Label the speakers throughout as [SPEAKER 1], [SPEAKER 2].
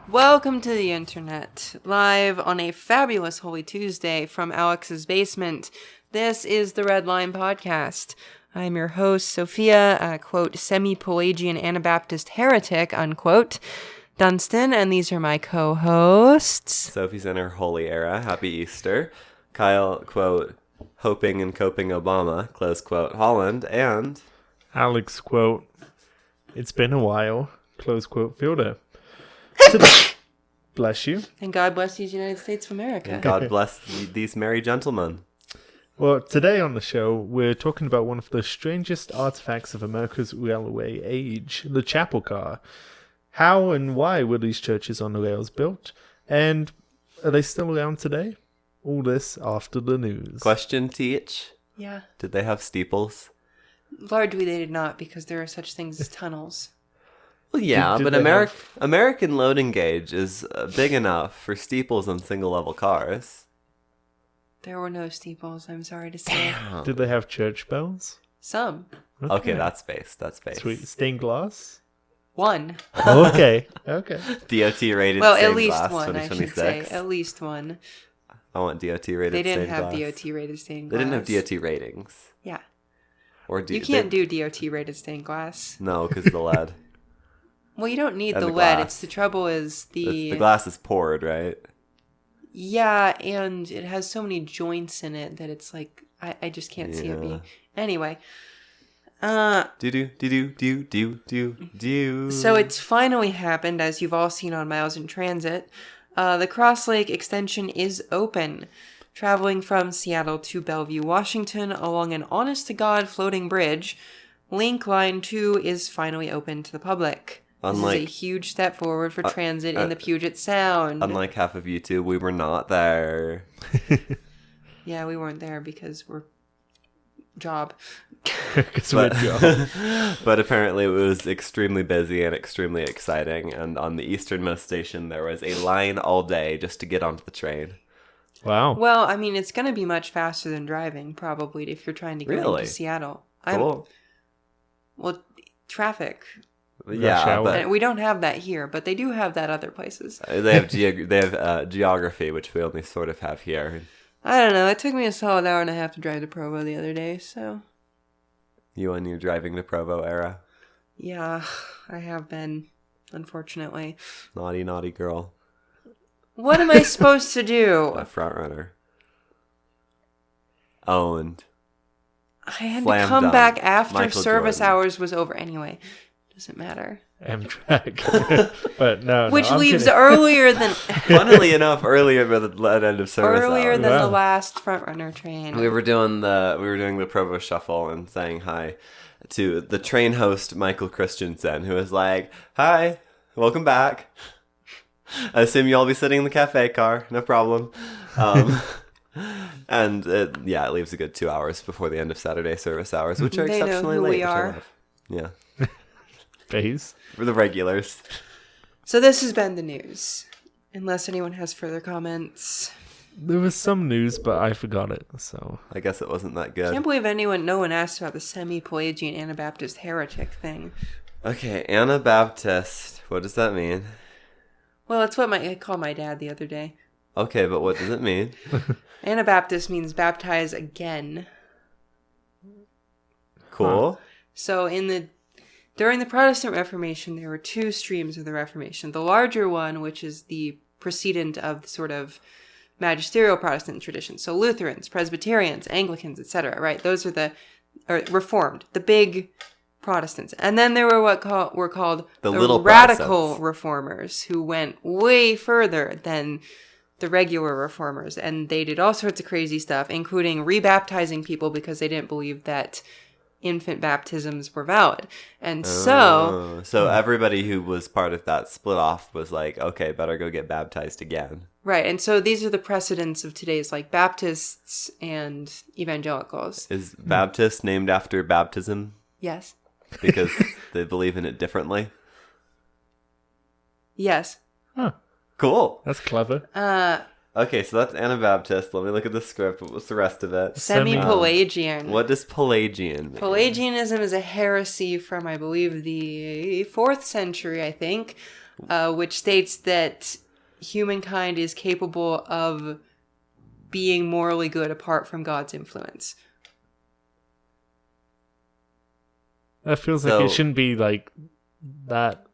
[SPEAKER 1] Welcome to the internet, live on a fabulous Holy Tuesday from Alex's basement. This is the Red Line Podcast. I'm your host, Sophia, quote, semi-Pelagian Anabaptist heretic, unquote, Dunstan, and these are my co-hosts.
[SPEAKER 2] Sophie's in her holy era. Happy Easter. Kyle, quote, hoping and coping Obama, close quote, Holland, and
[SPEAKER 3] Alex, quote, it's been a while, close quote, Fielder. Bless you.
[SPEAKER 1] And God bless these United States of America.
[SPEAKER 2] and God bless these merry gentlemen.
[SPEAKER 3] Well, today on the show, we're talking about one of the strangest artifacts of America's railway age, the chapel car. How and why were these churches on the rails built? And are they still around today? All this after the news.
[SPEAKER 2] Question, Teach.
[SPEAKER 1] Yeah.
[SPEAKER 2] Did they have steeples?
[SPEAKER 1] Largely they did not, because there are such things as tunnels.
[SPEAKER 2] Well, yeah,
[SPEAKER 3] Did
[SPEAKER 2] but
[SPEAKER 3] they
[SPEAKER 2] American loading gauge is big enough for steeples on single-level cars.
[SPEAKER 1] There were no steeples, I'm sorry to say.
[SPEAKER 3] Did they have church bells?
[SPEAKER 1] Some.
[SPEAKER 2] Okay, that's space.
[SPEAKER 3] Sweet. Stained glass?
[SPEAKER 1] One.
[SPEAKER 3] Okay.
[SPEAKER 2] DOT rated
[SPEAKER 1] Well,
[SPEAKER 2] stained
[SPEAKER 1] at least
[SPEAKER 2] glass
[SPEAKER 1] one, I should
[SPEAKER 2] 2026.
[SPEAKER 1] say. At least one.
[SPEAKER 2] I want DOT rated
[SPEAKER 1] They didn't
[SPEAKER 2] stained
[SPEAKER 1] have
[SPEAKER 2] glass.
[SPEAKER 1] DOT rated stained
[SPEAKER 2] They
[SPEAKER 1] glass.
[SPEAKER 2] didn't have DOT ratings.
[SPEAKER 1] Yeah.
[SPEAKER 2] Or
[SPEAKER 1] You can't do DOT rated stained glass.
[SPEAKER 2] No, because the lead.
[SPEAKER 1] Well, you don't need
[SPEAKER 2] And
[SPEAKER 1] the
[SPEAKER 2] the
[SPEAKER 1] lead.
[SPEAKER 2] glass.
[SPEAKER 1] It's the trouble is
[SPEAKER 2] The glass is poured, right?
[SPEAKER 1] Yeah, and it has so many joints in it that it's like I just can't see it being. Anyway.
[SPEAKER 2] Do.
[SPEAKER 1] So it's finally happened, as you've all seen on Miles in Transit. The Cross Lake extension is open, traveling from Seattle to Bellevue, Washington, along an honest-to-God floating bridge. Link Line 2 is finally open to the public. This is a huge step forward for transit in the Puget Sound.
[SPEAKER 2] Unlike half of YouTube, we were not there.
[SPEAKER 1] Yeah, we weren't there because we're job.
[SPEAKER 2] But apparently it was extremely busy and extremely exciting. And on the easternmost station, there was a line all day just to get onto the train.
[SPEAKER 3] Wow.
[SPEAKER 1] Well, I mean, it's going to be much faster than driving, probably, if you're trying to go into Seattle.
[SPEAKER 2] Cool.
[SPEAKER 1] Well, traffic.
[SPEAKER 2] Yeah, but
[SPEAKER 1] And we don't have that here, but they do have that other places.
[SPEAKER 2] they have geography, which we only sort of have here.
[SPEAKER 1] I don't know. It took me a solid hour and a half to drive to Provo the other day, so...
[SPEAKER 2] You and your driving to Provo era.
[SPEAKER 1] Yeah, I have been, unfortunately.
[SPEAKER 2] Naughty girl.
[SPEAKER 1] What am I supposed to do?
[SPEAKER 2] A front runner. Owned.
[SPEAKER 1] I had
[SPEAKER 2] Slam
[SPEAKER 1] to come
[SPEAKER 2] dunk.
[SPEAKER 1] back after
[SPEAKER 2] Michael
[SPEAKER 1] service
[SPEAKER 2] Jordan.
[SPEAKER 1] hours was over. Anyway, doesn't matter.
[SPEAKER 3] Amtrak. But no,
[SPEAKER 1] Which
[SPEAKER 3] I'm
[SPEAKER 1] leaves
[SPEAKER 3] kidding.
[SPEAKER 1] earlier than...
[SPEAKER 2] Funnily enough, earlier by the end of service
[SPEAKER 1] earlier
[SPEAKER 2] hours.
[SPEAKER 1] than the
[SPEAKER 3] Wow.
[SPEAKER 1] last front runner train.
[SPEAKER 2] We were doing the Provo Shuffle and saying hi to the train host Michael Christensen, who was like, "Hi, welcome back. I assume you all be sitting in the cafe car, no problem." And it leaves a good 2 hours before the end of Saturday service hours, which are
[SPEAKER 1] They know
[SPEAKER 2] exceptionally
[SPEAKER 1] who
[SPEAKER 2] late.
[SPEAKER 1] we
[SPEAKER 2] which I
[SPEAKER 1] are.
[SPEAKER 2] love. Yeah,
[SPEAKER 3] Phase.
[SPEAKER 2] we're the regulars.
[SPEAKER 1] So this has been the news. Unless anyone has further comments.
[SPEAKER 3] There was some news, but I forgot it, so...
[SPEAKER 2] I guess it wasn't that
[SPEAKER 1] I
[SPEAKER 2] good.
[SPEAKER 1] can't believe no one asked about the semi-Pelagian Anabaptist heretic thing.
[SPEAKER 2] Okay, Anabaptist. What does that mean?
[SPEAKER 1] Well, that's what I called my dad the other day.
[SPEAKER 2] Okay, but what does it mean?
[SPEAKER 1] Anabaptist means baptize again.
[SPEAKER 2] Cool.
[SPEAKER 1] So during the Protestant Reformation, there were two streams of the Reformation. The larger one, which is the precedent of the sort of magisterial Protestant tradition. So Lutherans, Presbyterians, Anglicans, etc. Right? Those are Reformed, the big Protestants. And then there were were called
[SPEAKER 2] the little
[SPEAKER 1] radical
[SPEAKER 2] Protestants.
[SPEAKER 1] reformers, who went way further than the regular reformers. And they did all sorts of crazy stuff, including rebaptizing people because they didn't believe that infant baptisms were valid. And so
[SPEAKER 2] everybody who was part of that split off was like, okay, better go get baptized again.
[SPEAKER 1] right, and so these are the precedents of today's like Baptists and evangelicals.
[SPEAKER 2] Is Baptist named after baptism
[SPEAKER 1] Yes.
[SPEAKER 2] because they believe in it differently?
[SPEAKER 1] Yes.
[SPEAKER 3] Huh.
[SPEAKER 2] Cool.
[SPEAKER 3] That's clever.
[SPEAKER 2] Okay, so that's Anabaptist. Let me look at the script. What was the rest of it?
[SPEAKER 1] Semi-Pelagian.
[SPEAKER 2] What does Pelagian mean?
[SPEAKER 1] Pelagianism is a heresy from, I believe, the 4th century, I think. which states that humankind is capable of being morally good apart from God's influence.
[SPEAKER 3] That feels like it shouldn't be like that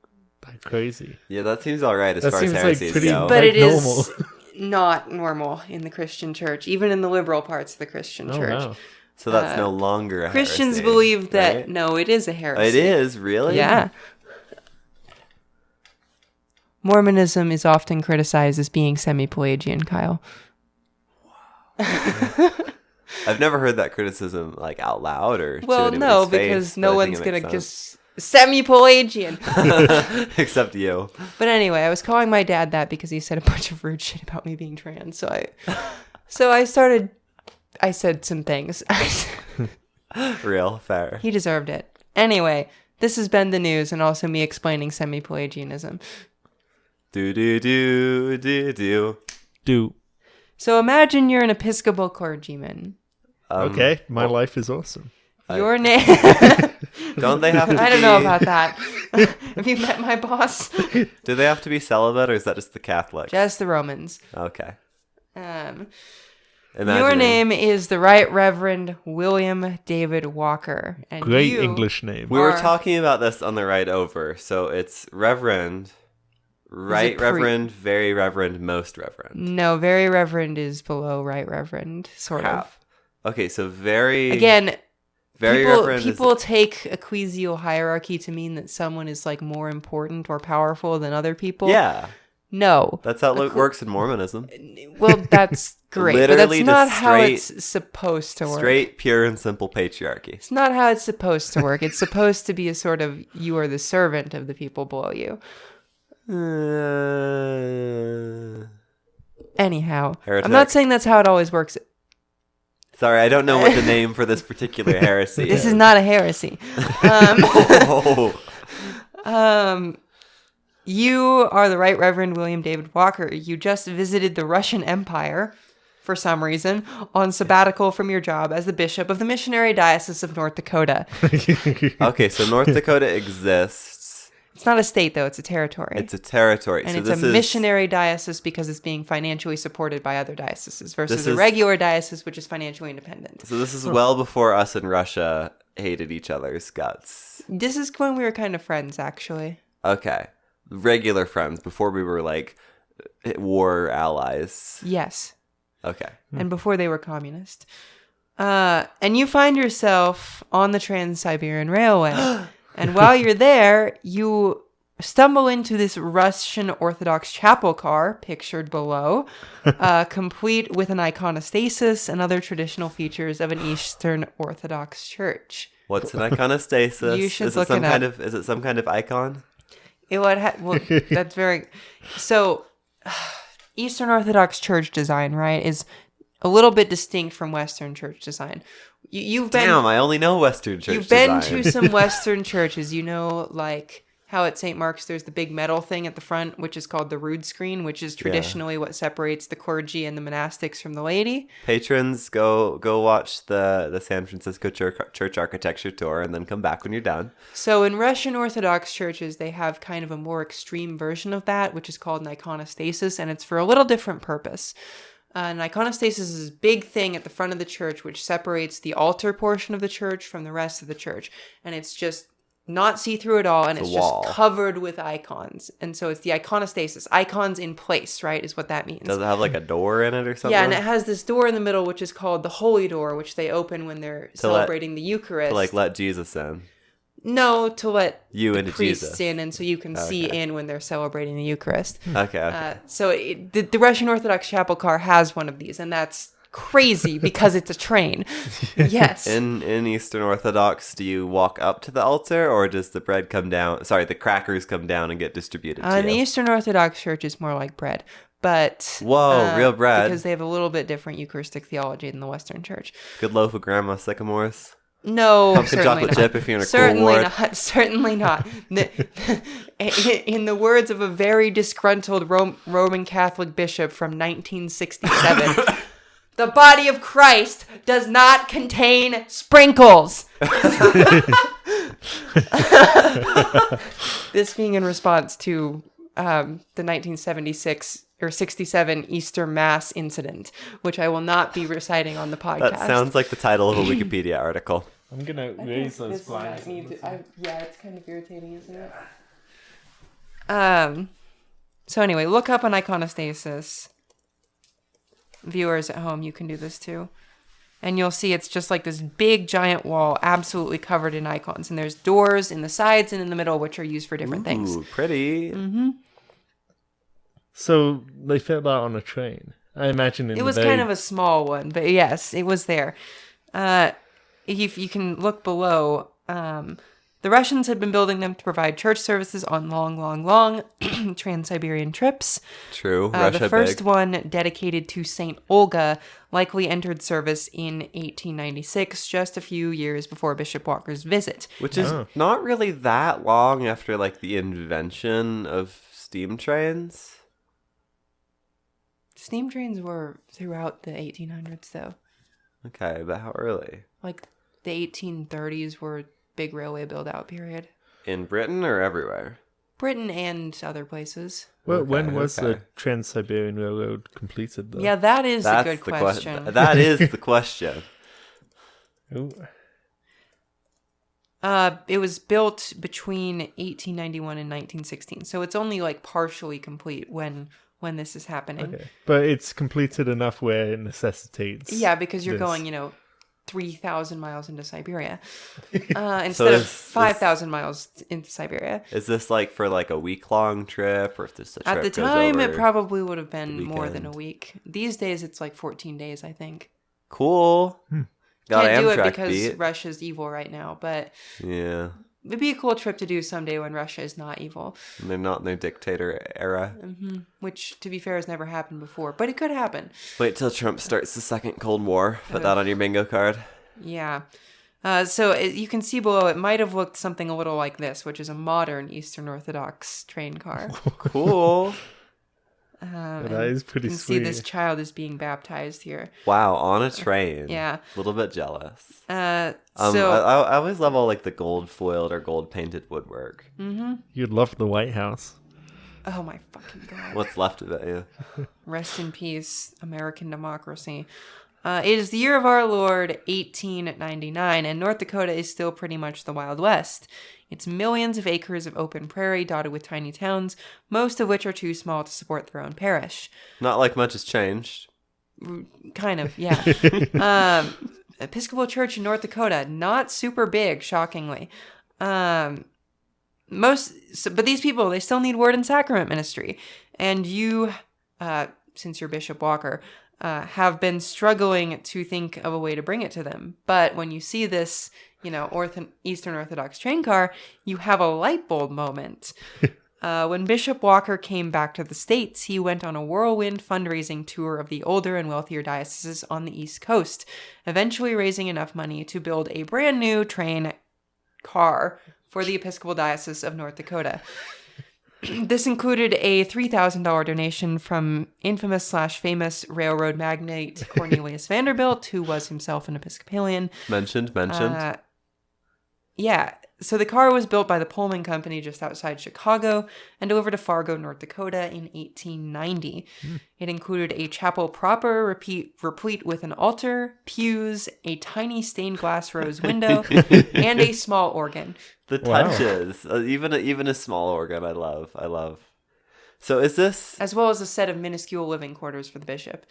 [SPEAKER 3] crazy.
[SPEAKER 2] Yeah, that seems all right as
[SPEAKER 3] That
[SPEAKER 2] far as
[SPEAKER 3] seems like
[SPEAKER 2] heresies
[SPEAKER 3] pretty-
[SPEAKER 2] go.
[SPEAKER 1] But
[SPEAKER 3] Like
[SPEAKER 1] it is
[SPEAKER 3] normal.
[SPEAKER 1] not normal in the Christian church, even in the liberal parts of the Christian
[SPEAKER 3] Oh,
[SPEAKER 1] church.
[SPEAKER 3] wow.
[SPEAKER 2] So that's no longer a
[SPEAKER 1] Christians
[SPEAKER 2] heresy,
[SPEAKER 1] believe that,
[SPEAKER 2] right?
[SPEAKER 1] no, it is a heresy.
[SPEAKER 2] It is, really?
[SPEAKER 1] Yeah. Mormonism is often criticized as being semi-Pelagian, Kyle.
[SPEAKER 2] I've never heard that criticism like out loud or to
[SPEAKER 1] Well,
[SPEAKER 2] anybody's
[SPEAKER 1] no,
[SPEAKER 2] face,
[SPEAKER 1] because
[SPEAKER 2] but
[SPEAKER 1] no
[SPEAKER 2] I think
[SPEAKER 1] one's
[SPEAKER 2] it
[SPEAKER 1] going to
[SPEAKER 2] makes
[SPEAKER 1] just... Semi-Pelagian.
[SPEAKER 2] sense. Except you.
[SPEAKER 1] But anyway, I was calling my dad that because he said a bunch of rude shit about me being trans. So I said some things.
[SPEAKER 2] Real, fair.
[SPEAKER 1] He deserved it. Anyway, this has been the news and also me explaining semi-Pelagianism.
[SPEAKER 2] Do.
[SPEAKER 3] Do.
[SPEAKER 1] So imagine you're an Episcopal clergyman.
[SPEAKER 3] Okay, my life is awesome.
[SPEAKER 1] Your name...
[SPEAKER 2] Don't they have to
[SPEAKER 1] I don't know about that. Have you met my boss?
[SPEAKER 2] Do they have to be celibate or is that just the Catholics?
[SPEAKER 1] Just the Romans.
[SPEAKER 2] Okay.
[SPEAKER 1] Your
[SPEAKER 2] Imagining.
[SPEAKER 1] name is the Right Reverend William David Walker. And
[SPEAKER 3] Great
[SPEAKER 1] you
[SPEAKER 3] English name.
[SPEAKER 2] We were
[SPEAKER 1] are-
[SPEAKER 2] talking about this on the ride over. So it's Reverend, Right
[SPEAKER 1] pre-
[SPEAKER 2] Reverend, Very Reverend, Most Reverend.
[SPEAKER 1] No, Very Reverend is below Right Reverend, sort
[SPEAKER 2] Crap.
[SPEAKER 1] of.
[SPEAKER 2] Okay, so very...
[SPEAKER 1] Again,
[SPEAKER 2] Very Reverend
[SPEAKER 1] people take ecclesial hierarchy to mean that someone is like more important or powerful than other people.
[SPEAKER 2] Yeah,
[SPEAKER 1] No.
[SPEAKER 2] that's how it works in Mormonism.
[SPEAKER 1] Well, that's great.
[SPEAKER 2] Literally
[SPEAKER 1] but that's not
[SPEAKER 2] just
[SPEAKER 1] how
[SPEAKER 2] straight-
[SPEAKER 1] it's supposed to work.
[SPEAKER 2] Straight, pure, and simple patriarchy.
[SPEAKER 1] It's not how it's supposed to work. It's supposed to be a sort of, you are the servant of the people below you. Anyhow,
[SPEAKER 2] Heretic.
[SPEAKER 1] I'm not saying that's how it always works.
[SPEAKER 2] Sorry, I don't know what the name for this particular heresy
[SPEAKER 1] This is not a heresy.
[SPEAKER 2] Oh.
[SPEAKER 1] You are the Right Reverend William David Walker. You just visited the Russian Empire, for some reason, on sabbatical from your job as the bishop of the Missionary Diocese of North Dakota.
[SPEAKER 2] Okay, so North Dakota exists.
[SPEAKER 1] It's not a state, though. It's a territory.
[SPEAKER 2] It's a territory.
[SPEAKER 1] and
[SPEAKER 2] so
[SPEAKER 1] it's
[SPEAKER 2] this
[SPEAKER 1] a
[SPEAKER 2] is,
[SPEAKER 1] missionary diocese because it's being financially supported by other dioceses versus
[SPEAKER 2] This
[SPEAKER 1] a
[SPEAKER 2] is-
[SPEAKER 1] regular diocese, which is financially independent.
[SPEAKER 2] So this is well before us and Russia hated each other's guts.
[SPEAKER 1] This is when we were kind of friends, actually.
[SPEAKER 2] Okay. Regular friends before we were like war allies.
[SPEAKER 1] Yes.
[SPEAKER 2] Okay.
[SPEAKER 1] And before they were communist. And you find yourself on the Trans-Siberian Railway. And while you're there, you stumble into this Russian Orthodox chapel car, pictured below, complete with an iconostasis and other traditional features of an Eastern Orthodox church.
[SPEAKER 2] What's an iconostasis?
[SPEAKER 1] You should
[SPEAKER 2] is
[SPEAKER 1] look
[SPEAKER 2] it some
[SPEAKER 1] it
[SPEAKER 2] kind
[SPEAKER 1] up.
[SPEAKER 2] of is it some kind of icon?
[SPEAKER 1] Well, that's very... So, Eastern Orthodox church design, right, is a little bit distinct from Western church design. You've been...
[SPEAKER 2] Damn, I only know Western church
[SPEAKER 1] You've been
[SPEAKER 2] design.
[SPEAKER 1] to some Western churches, you know, like how at St. Mark's there's the big metal thing at the front, which is called the rood screen, which is traditionally what separates the clergy and the monastics from the laity.
[SPEAKER 2] Patrons, go watch the San Francisco church architecture tour and then come back when you're done.
[SPEAKER 1] So in Russian Orthodox churches, they have kind of a more extreme version of that, which is called an iconostasis, and it's for a little different purpose. An iconostasis is this big thing at the front of the church which separates the altar portion of the church from the rest of the church. And it's just not see-through at all, and it's
[SPEAKER 2] wall.
[SPEAKER 1] just covered with icons. And so it's the iconostasis. Icons in place, right, is what that means.
[SPEAKER 2] Does it have like a door in it or something?
[SPEAKER 1] Yeah, and it has this door in the middle which is called the Holy Door, which they open when they're celebrating the Eucharist.
[SPEAKER 2] To like let Jesus in.
[SPEAKER 1] No, to let
[SPEAKER 2] You
[SPEAKER 1] the
[SPEAKER 2] into
[SPEAKER 1] priests
[SPEAKER 2] Jesus.
[SPEAKER 1] in, and so you can see
[SPEAKER 2] Okay.
[SPEAKER 1] in when they're celebrating the Eucharist.
[SPEAKER 2] Okay.
[SPEAKER 1] So the Russian Orthodox chapel car has one of these, and that's crazy because it's a train. Yes.
[SPEAKER 2] In Eastern Orthodox, do you walk up to the altar or does the bread come down? Sorry, the crackers come down and get distributed to
[SPEAKER 1] In the
[SPEAKER 2] you?
[SPEAKER 1] Eastern Orthodox Church, it's more like bread. But
[SPEAKER 2] Whoa, real bread.
[SPEAKER 1] Because they have a little bit different Eucharistic theology than the Western Church.
[SPEAKER 2] Good loaf of Grandma Sycamores.
[SPEAKER 1] No,
[SPEAKER 2] Pumpkin
[SPEAKER 1] certainly
[SPEAKER 2] chocolate
[SPEAKER 1] not.
[SPEAKER 2] chip if you're in a
[SPEAKER 1] certainly
[SPEAKER 2] cool ward.
[SPEAKER 1] not. Certainly not. In the words of a very disgruntled Roman Catholic bishop from 1967, the body of Christ does not contain sprinkles. This being in response to the 1976 or 67 Easter Mass incident, which I will not be reciting on the podcast.
[SPEAKER 2] That sounds like the title of a Wikipedia article.
[SPEAKER 3] I'm gonna raise those blinds.
[SPEAKER 1] Yeah, it's kind of irritating, isn't it? So anyway, look up an iconostasis. Viewers at home, you can do this too. And you'll see it's just like this big giant wall absolutely covered in icons. And there's doors in the sides and in the middle, which are used for different things.
[SPEAKER 2] Ooh, pretty.
[SPEAKER 1] Mm-hmm.
[SPEAKER 3] So they fit that on a train. I imagine
[SPEAKER 1] it was kind of a small one, but yes, it was there. If you can look below, the Russians had been building them to provide church services on long Trans-Siberian trips.
[SPEAKER 2] True. Russia
[SPEAKER 1] the first
[SPEAKER 2] big.
[SPEAKER 1] one, dedicated to St. Olga, likely entered service in 1896, just a few years before Bishop Walker's visit.
[SPEAKER 2] Which is not really that long after, like, the invention of steam trains.
[SPEAKER 1] Steam trains were throughout the 1800s, though.
[SPEAKER 2] Okay, but how early?
[SPEAKER 1] Like, the 1830s were big railway build-out period.
[SPEAKER 2] In Britain or everywhere?
[SPEAKER 1] Britain and other places.
[SPEAKER 3] Well, when was the Trans-Siberian Railroad completed, though?
[SPEAKER 1] Yeah, that is
[SPEAKER 2] That's
[SPEAKER 1] a good question.
[SPEAKER 2] That is the question.
[SPEAKER 3] Ooh.
[SPEAKER 1] It was built between 1891 and 1916, so it's only like partially complete when this is happening.
[SPEAKER 3] Okay. But it's completed enough where it necessitates.
[SPEAKER 1] Yeah, because you're
[SPEAKER 3] this.
[SPEAKER 1] going, 3,000 miles into Siberia instead of 5,000 miles into Siberia.
[SPEAKER 2] Is this like for like a week-long trip, or if this a trip
[SPEAKER 1] At the
[SPEAKER 2] goes
[SPEAKER 1] time,
[SPEAKER 2] over
[SPEAKER 1] it probably would have been
[SPEAKER 2] the
[SPEAKER 1] more than a
[SPEAKER 2] weekend?
[SPEAKER 1] week. These days, it's like 14 days, I think.
[SPEAKER 2] Cool. Got
[SPEAKER 1] Can't
[SPEAKER 2] an
[SPEAKER 1] do it
[SPEAKER 2] Amtrak
[SPEAKER 1] because
[SPEAKER 2] beat.
[SPEAKER 1] Russia's evil right now, but
[SPEAKER 2] Yeah.
[SPEAKER 1] it'd be a cool trip to do someday when Russia is not evil.
[SPEAKER 2] And they're not in their dictator era.
[SPEAKER 1] Which, to be fair, has never happened before, but it could happen.
[SPEAKER 2] Wait till Trump starts the second Cold War. Put that on your bingo card.
[SPEAKER 1] Yeah. So you can see below, it might have looked something a little like this, which is a modern Eastern Orthodox train car.
[SPEAKER 2] Cool.
[SPEAKER 3] That is pretty
[SPEAKER 1] You can
[SPEAKER 3] sweet.
[SPEAKER 1] see this child is being baptized here.
[SPEAKER 2] Wow, on a train.
[SPEAKER 1] Yeah.
[SPEAKER 2] A little bit jealous.
[SPEAKER 1] So
[SPEAKER 2] I always love all like the gold foiled or gold painted woodwork.
[SPEAKER 3] You'd love the White House.
[SPEAKER 1] oh my fucking god.
[SPEAKER 2] What's left of it, yeah.
[SPEAKER 1] Rest in peace, American democracy. It is the year of our Lord, 1899, and North Dakota is still pretty much the Wild West. It's millions of acres of open prairie dotted with tiny towns, most of which are too small to support their own parish.
[SPEAKER 2] Not like much has changed.
[SPEAKER 1] Kind of, yeah. Episcopal Church in North Dakota, not super big, shockingly. But these people, they still need word and sacrament ministry. And you, since you're Bishop Walker, have been struggling to think of a way to bring it to them. But when you see this, Eastern Orthodox train car, you have a light bulb moment. When Bishop Walker came back to the States, he went on a whirlwind fundraising tour of the older and wealthier dioceses on the East Coast, eventually raising enough money to build a brand new train car for the Episcopal Diocese of North Dakota. This included a $3,000 donation from infamous/famous railroad magnate Cornelius Vanderbilt, who was himself an Episcopalian.
[SPEAKER 2] Mentioned.
[SPEAKER 1] Yeah, so the car was built by the Pullman Company just outside Chicago and delivered to Fargo, North Dakota in 1890. It included a chapel proper, replete with an altar, pews, a tiny stained glass rose window, and a small organ.
[SPEAKER 2] The touches. Even a small organ, I love. So is this...
[SPEAKER 1] As well as a set of minuscule living quarters for the bishop.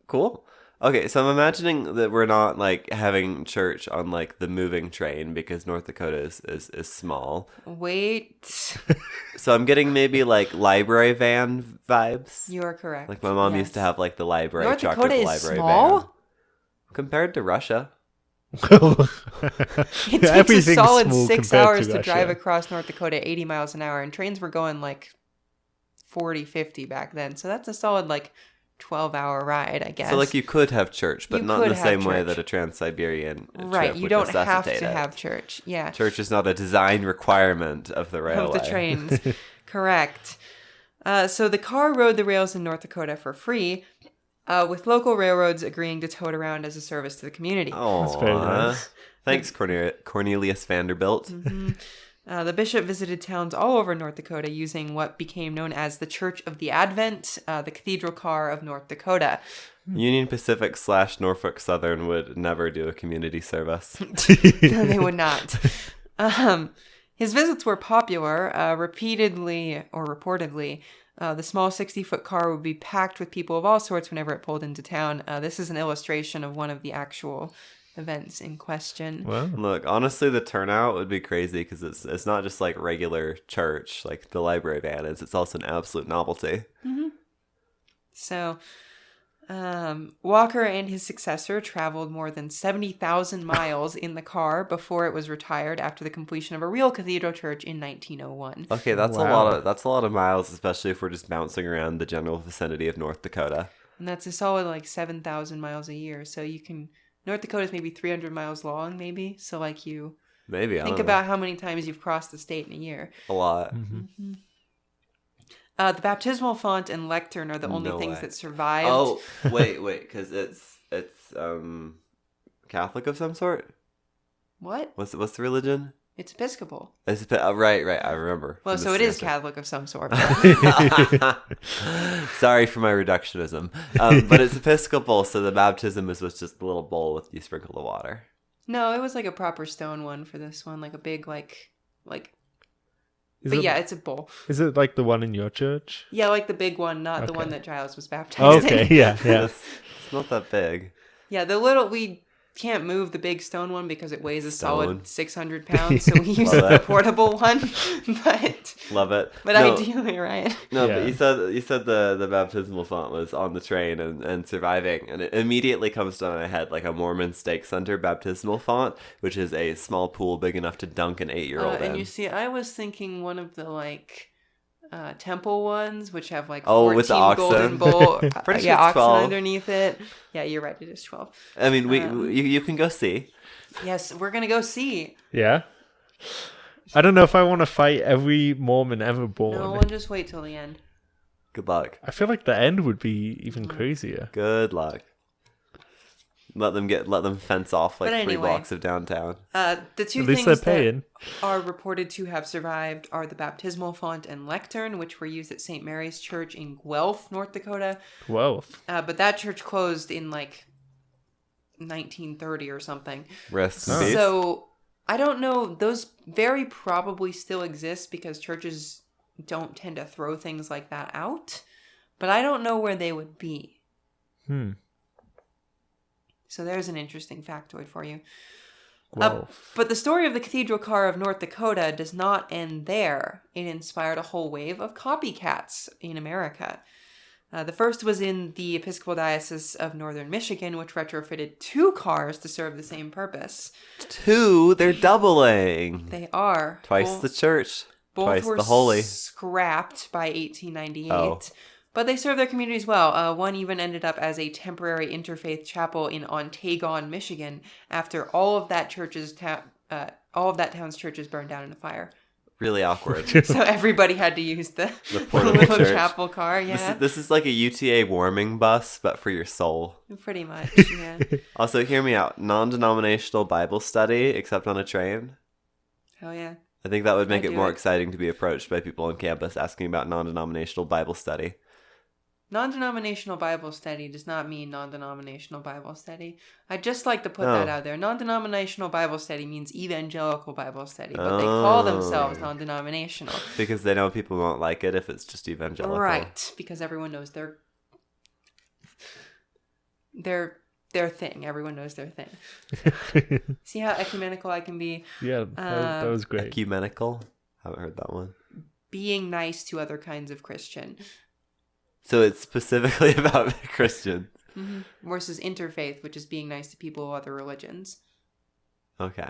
[SPEAKER 2] Cool. Okay, so I'm imagining that we're not like having church on like the moving train because North Dakota is small.
[SPEAKER 1] Wait.
[SPEAKER 2] So I'm getting maybe like library van vibes.
[SPEAKER 1] You are correct.
[SPEAKER 2] Like my mom
[SPEAKER 1] Yes.
[SPEAKER 2] used to have like the library
[SPEAKER 1] North
[SPEAKER 2] truck
[SPEAKER 1] Dakota
[SPEAKER 2] or the
[SPEAKER 1] is
[SPEAKER 2] library
[SPEAKER 1] small?
[SPEAKER 2] van. Compared to Russia.
[SPEAKER 1] It takes a
[SPEAKER 3] Everything's
[SPEAKER 1] solid
[SPEAKER 3] small
[SPEAKER 1] 6
[SPEAKER 3] compared
[SPEAKER 1] hours to
[SPEAKER 3] Russia.
[SPEAKER 1] drive across North Dakota 80 miles an hour, and trains were going like 40, 50 back then. So that's a solid like 12-hour ride, I guess.
[SPEAKER 2] So like you could have church, but
[SPEAKER 1] You
[SPEAKER 2] not in
[SPEAKER 1] could
[SPEAKER 2] the same
[SPEAKER 1] have
[SPEAKER 2] way
[SPEAKER 1] church.
[SPEAKER 2] that a Trans-Siberian
[SPEAKER 1] Right,
[SPEAKER 2] trip
[SPEAKER 1] you
[SPEAKER 2] would
[SPEAKER 1] don't have
[SPEAKER 2] necessitate
[SPEAKER 1] to
[SPEAKER 2] it.
[SPEAKER 1] have church. Yeah.
[SPEAKER 2] Church is not a design requirement of the railway.
[SPEAKER 1] Of the trains. Correct. So the car rode the rails in North Dakota for free, with local railroads agreeing to tow it around as a service to the community.
[SPEAKER 2] Oh,
[SPEAKER 3] That's very nice.
[SPEAKER 2] Thanks, Cornelius Vanderbilt.
[SPEAKER 1] The bishop visited towns all over North Dakota using what became known as the Church of the Advent, the cathedral car of North Dakota.
[SPEAKER 2] Union Pacific / Norfolk Southern would never do a community service.
[SPEAKER 1] No, they would not. His visits were popular. Repeatedly, or reportedly, the small 60-foot car would be packed with people of all sorts whenever it pulled into town. This is an illustration of one of the actual events in question.
[SPEAKER 3] Well,
[SPEAKER 2] Look, honestly, the turnout would be crazy because it's not just like regular church, like the library van is. It's also an absolute novelty.
[SPEAKER 1] So, Walker and his successor traveled more than 70,000 miles in the car before it was retired after the completion of a real cathedral church in 1901.
[SPEAKER 2] Okay, that's
[SPEAKER 3] Wow.
[SPEAKER 2] a lot of miles, especially if we're just bouncing around the general vicinity of North Dakota.
[SPEAKER 1] And that's a solid like 7,000 miles a year. So you can, North Dakota's maybe 300 miles long, maybe. So like you
[SPEAKER 2] Maybe I
[SPEAKER 1] think
[SPEAKER 2] don't know.
[SPEAKER 1] about how many times you've crossed the state in a year.
[SPEAKER 2] A lot.
[SPEAKER 1] The baptismal font and lectern are the only
[SPEAKER 2] No
[SPEAKER 1] things
[SPEAKER 2] way.
[SPEAKER 1] that survived.
[SPEAKER 2] Oh, wait, because it's Catholic of some sort.
[SPEAKER 1] What?
[SPEAKER 2] What's the religion?
[SPEAKER 1] It's Episcopal.
[SPEAKER 2] It's right. I remember.
[SPEAKER 1] Well,
[SPEAKER 2] from
[SPEAKER 1] so
[SPEAKER 2] the
[SPEAKER 1] it is
[SPEAKER 2] semester.
[SPEAKER 1] Catholic of some sort.
[SPEAKER 2] Sorry for my reductionism, but it's Episcopal, so the baptism was just a little bowl with you sprinkle the water.
[SPEAKER 1] No, it was like a proper stone one for this one, like a big like.
[SPEAKER 3] is
[SPEAKER 1] But
[SPEAKER 3] it,
[SPEAKER 1] yeah, it's a bowl.
[SPEAKER 3] is it like the one in your church?
[SPEAKER 1] Yeah, like the big one, not the
[SPEAKER 3] Okay.
[SPEAKER 1] one that Giles was
[SPEAKER 3] Oh,
[SPEAKER 1] baptized
[SPEAKER 3] okay,
[SPEAKER 1] in.
[SPEAKER 3] yeah, yeah.
[SPEAKER 2] It's not that big.
[SPEAKER 1] Yeah, we can't move the big stone one because it weighs a
[SPEAKER 2] Stone.
[SPEAKER 1] solid 600 pounds, so we use
[SPEAKER 2] Love
[SPEAKER 1] the
[SPEAKER 2] it.
[SPEAKER 1] portable one. but
[SPEAKER 2] Love it.
[SPEAKER 1] but
[SPEAKER 2] No.
[SPEAKER 1] ideally, right?
[SPEAKER 2] No,
[SPEAKER 3] Yeah.
[SPEAKER 2] but you said the baptismal font was on the train and surviving, and it immediately comes to my head like a Mormon stake center baptismal font, which is a small pool big enough to dunk an 8-year-old in.
[SPEAKER 1] And you see, I was thinking one of the like temple ones, which have like
[SPEAKER 2] Oh,
[SPEAKER 1] 14
[SPEAKER 2] with the oxen.
[SPEAKER 1] golden bowl.
[SPEAKER 2] Pretty sure
[SPEAKER 1] yeah,
[SPEAKER 2] it's
[SPEAKER 1] oxen
[SPEAKER 2] 12.
[SPEAKER 1] underneath it. Yeah, you're right. It is 12.
[SPEAKER 2] I mean, you can go see.
[SPEAKER 1] Yes, we're gonna go see.
[SPEAKER 3] Yeah? I don't know if I want to fight every Mormon ever born.
[SPEAKER 1] No, we'll just wait till the end.
[SPEAKER 2] Good luck.
[SPEAKER 3] I feel like the end would be even crazier.
[SPEAKER 2] Good luck. Let them fence off like
[SPEAKER 1] But
[SPEAKER 2] 3
[SPEAKER 1] anyway.
[SPEAKER 2] blocks of downtown.
[SPEAKER 1] The two
[SPEAKER 3] At least they're
[SPEAKER 1] things that
[SPEAKER 3] paying.
[SPEAKER 1] are reported to have survived are the baptismal font and lectern, which were used at St. Mary's Church in Guelph, North Dakota.
[SPEAKER 3] 12.
[SPEAKER 1] But that church closed in like 1930 or something.
[SPEAKER 2] Rest in
[SPEAKER 3] Oh.
[SPEAKER 2] peace.
[SPEAKER 1] So I don't know. Those very probably still exist because churches don't tend to throw things like that out. But I don't know where they would be. So there's an interesting factoid for you.
[SPEAKER 3] Whoa.
[SPEAKER 1] But the story of the cathedral car of North Dakota does not end there. It inspired a whole wave of copycats in America. The first was in the Episcopal Diocese of Northern Michigan, which retrofitted 2 cars to serve the same purpose.
[SPEAKER 2] 2, they're doubling.
[SPEAKER 1] They are.
[SPEAKER 2] Twice the church.
[SPEAKER 1] Both
[SPEAKER 2] Twice
[SPEAKER 1] were
[SPEAKER 2] the holy.
[SPEAKER 1] scrapped by 1898.
[SPEAKER 2] Oh.
[SPEAKER 1] But they served their communities well. One even ended up as a temporary interfaith chapel in Ontagon, Michigan, after all of that town's churches burned down in a fire.
[SPEAKER 2] Really awkward.
[SPEAKER 1] So everybody had to use the
[SPEAKER 2] portable
[SPEAKER 1] little
[SPEAKER 2] church.
[SPEAKER 1] chapel car. Yeah,
[SPEAKER 2] This is like a UTA warming bus, but for your soul.
[SPEAKER 1] pretty much. Yeah.
[SPEAKER 2] Also, hear me out. Non-denominational Bible study, except on a train.
[SPEAKER 1] Hell yeah.
[SPEAKER 2] I think that would make
[SPEAKER 1] I'd
[SPEAKER 2] it
[SPEAKER 1] do
[SPEAKER 2] more
[SPEAKER 1] it.
[SPEAKER 2] exciting to be approached by people on campus asking about non-denominational Bible study.
[SPEAKER 1] Non-denominational Bible study does not mean non-denominational Bible study. I'd just like to put that out there. Non-denominational Bible study means evangelical Bible study, but they call themselves non-denominational.
[SPEAKER 2] Because they know people won't like it if it's just evangelical.
[SPEAKER 1] Right, because everyone knows their thing. Everyone knows their thing. See how ecumenical I can be?
[SPEAKER 3] Yeah, that was great.
[SPEAKER 2] Ecumenical? Haven't heard that one.
[SPEAKER 1] Being nice to other kinds of Christian.
[SPEAKER 2] So it's specifically about Christians.
[SPEAKER 1] Versus interfaith, which is being nice to people of other religions.
[SPEAKER 2] Okay.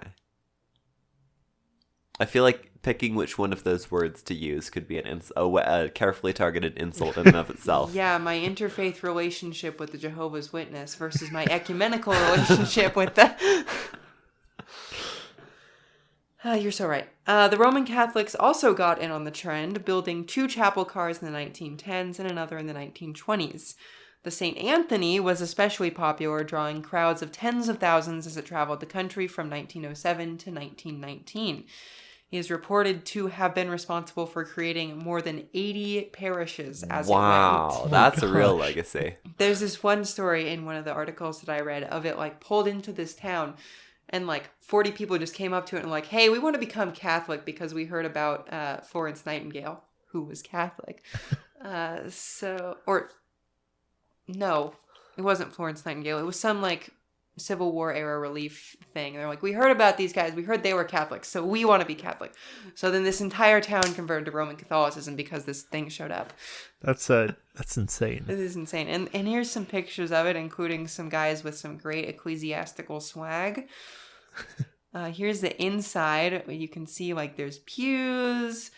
[SPEAKER 2] I feel like picking which one of those words to use could be a carefully targeted insult in and of itself.
[SPEAKER 1] Yeah, my interfaith relationship with the Jehovah's Witness versus my ecumenical relationship with the... You're so right. The Roman Catholics also got in on the trend, building 2 chapel cars in the 1910s and another in the 1920s. The St. Anthony was especially popular, drawing crowds of tens of thousands as it traveled the country from 1907 to 1919. is reported to have been responsible for creating more than 80 parishes as it
[SPEAKER 2] Wow,
[SPEAKER 1] went.
[SPEAKER 2] that's a real legacy.
[SPEAKER 1] There's this one story in one of the articles that I read of it like pulled into this town and like 40 people just came up to it and like, hey, we want to become Catholic because we heard about Florence Nightingale, who was Catholic. No, it wasn't Florence Nightingale. It was some like Civil War era relief thing. They're like, we heard about these guys. We heard they were Catholics, so we want to be Catholic. So then this entire town converted to Roman Catholicism because this thing showed up.
[SPEAKER 3] That's insane.
[SPEAKER 1] This is insane. And here's some pictures of it, including some guys with some great ecclesiastical swag. Here's the inside. You can see like there's pews,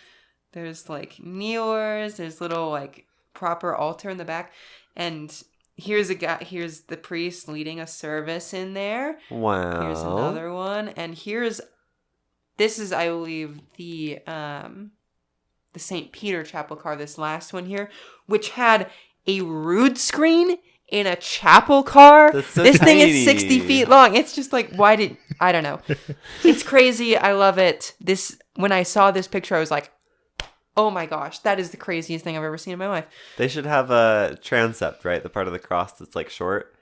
[SPEAKER 1] there's like kneelers, there's little like proper altar in the back, and here's the priest leading a service in there.
[SPEAKER 2] Wow.
[SPEAKER 1] Here's another one, and this is I believe the St. Peter chapel car, this last one here, which had a rood screen in a chapel car.
[SPEAKER 2] That's so
[SPEAKER 1] this thing
[SPEAKER 2] tiny.
[SPEAKER 1] is 60 feet long. It's just like, I don't know. It's crazy. I love it. When I saw this picture, I was like, oh my gosh, that is the craziest thing I've ever seen in my life.
[SPEAKER 2] They should have a transept, right? The part of the cross that's like short.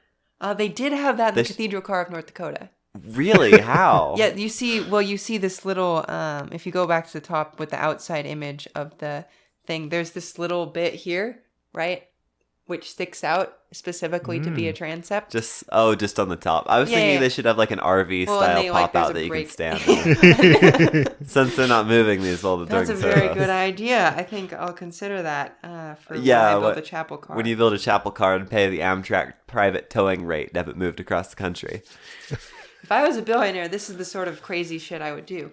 [SPEAKER 1] They did have that in the Cathedral car of North Dakota.
[SPEAKER 2] Really? How?
[SPEAKER 1] Yeah, you see this little, if you go back to the top with the outside image of the thing, there's this little bit here, right? Which sticks out specifically to be a transept.
[SPEAKER 2] Just on the top. I was thinking they should have like an RV style pop out that you can stand on. Since they're not moving these all the during
[SPEAKER 1] That's a
[SPEAKER 2] service.
[SPEAKER 1] very good idea. I think I'll consider that for when I build a chapel car.
[SPEAKER 2] When you build a chapel car and pay the Amtrak private towing rate to have it moved across the country.
[SPEAKER 1] If I was a billionaire, this is the sort of crazy shit I would do.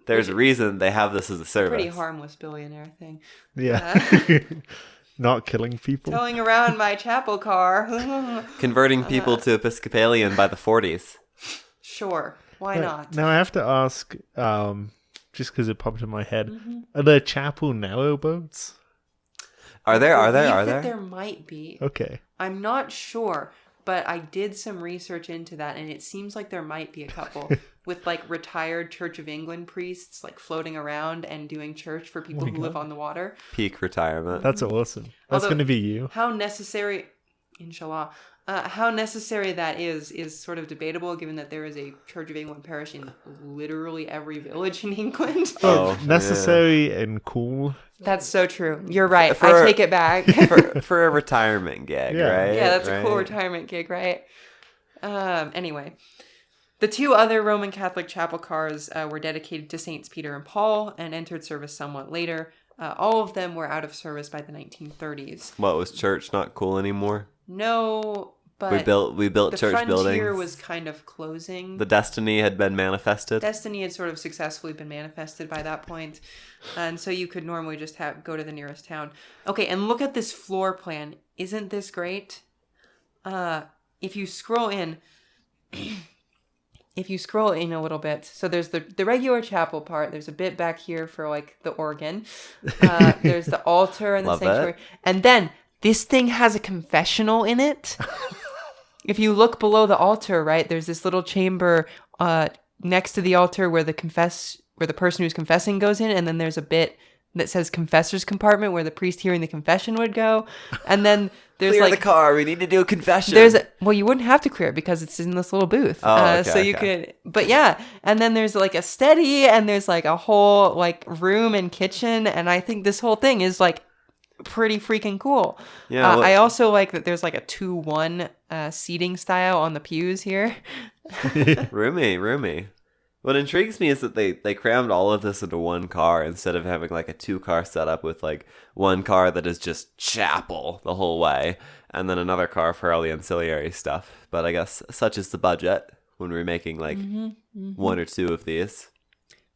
[SPEAKER 2] There's a reason they have this as a service.
[SPEAKER 1] Pretty harmless billionaire thing.
[SPEAKER 3] Yeah. Not killing people.
[SPEAKER 1] Towing around my chapel car.
[SPEAKER 2] Converting people to Episcopalian by the 40s.
[SPEAKER 1] Sure. Why not?
[SPEAKER 3] Now I have to ask, just because it popped in my head, are there chapel narrowboats?
[SPEAKER 2] Are there?
[SPEAKER 1] There might be.
[SPEAKER 3] Okay.
[SPEAKER 1] I'm not sure, but I did some research into that, and it seems like there might be a couple with like retired Church of England priests like floating around and doing church for people who live on the water.
[SPEAKER 2] Peak retirement.
[SPEAKER 3] That's awesome. That's going to be you.
[SPEAKER 1] How necessary, inshallah, how necessary that is sort of debatable, given that there is a Church of England parish in literally every village in England.
[SPEAKER 3] Necessary and cool.
[SPEAKER 1] That's so true. You're right. I take it back.
[SPEAKER 2] for a retirement gig, right?
[SPEAKER 1] Yeah, that's a cool retirement gig, right? Anyway, the two other Roman Catholic chapel cars were dedicated to Saints Peter and Paul and entered service somewhat later. All of them were out of service by the 1930s.
[SPEAKER 2] What, was church not cool anymore?
[SPEAKER 1] No, but
[SPEAKER 2] we built church buildings.
[SPEAKER 1] The frontier was kind of closing.
[SPEAKER 2] The destiny had been manifested.
[SPEAKER 1] Destiny had sort of successfully been manifested by that point, and so you could normally just go to the nearest town. Okay, and look at this floor plan. Isn't this great? If you scroll in. If you scroll in a little bit, so there's the regular chapel part. There's a bit back here for like the organ. There's the altar and the sanctuary. And then this thing has a confessional in it. If you look below the altar, right, there's this little chamber next to the altar where the person who's confessing goes in, and then there's a bit that says confessor's compartment where the priest hearing the confession would go. And then there's
[SPEAKER 2] clear the car. We need to do a confession.
[SPEAKER 1] You wouldn't have to clear it because it's in this little booth. Could. But yeah, and then there's like a steady, and there's like a whole like room and kitchen, and I think this whole thing is like pretty freaking cool. Yeah. I also like that there's like a 2-1 seating style on the pews here.
[SPEAKER 2] Roomy. What intrigues me is that they crammed all of this into one car instead of having like a 2-car setup with like one car that is just chapel the whole way and then another car for all the ancillary stuff. But I guess such is the budget when we're making like one or two of these.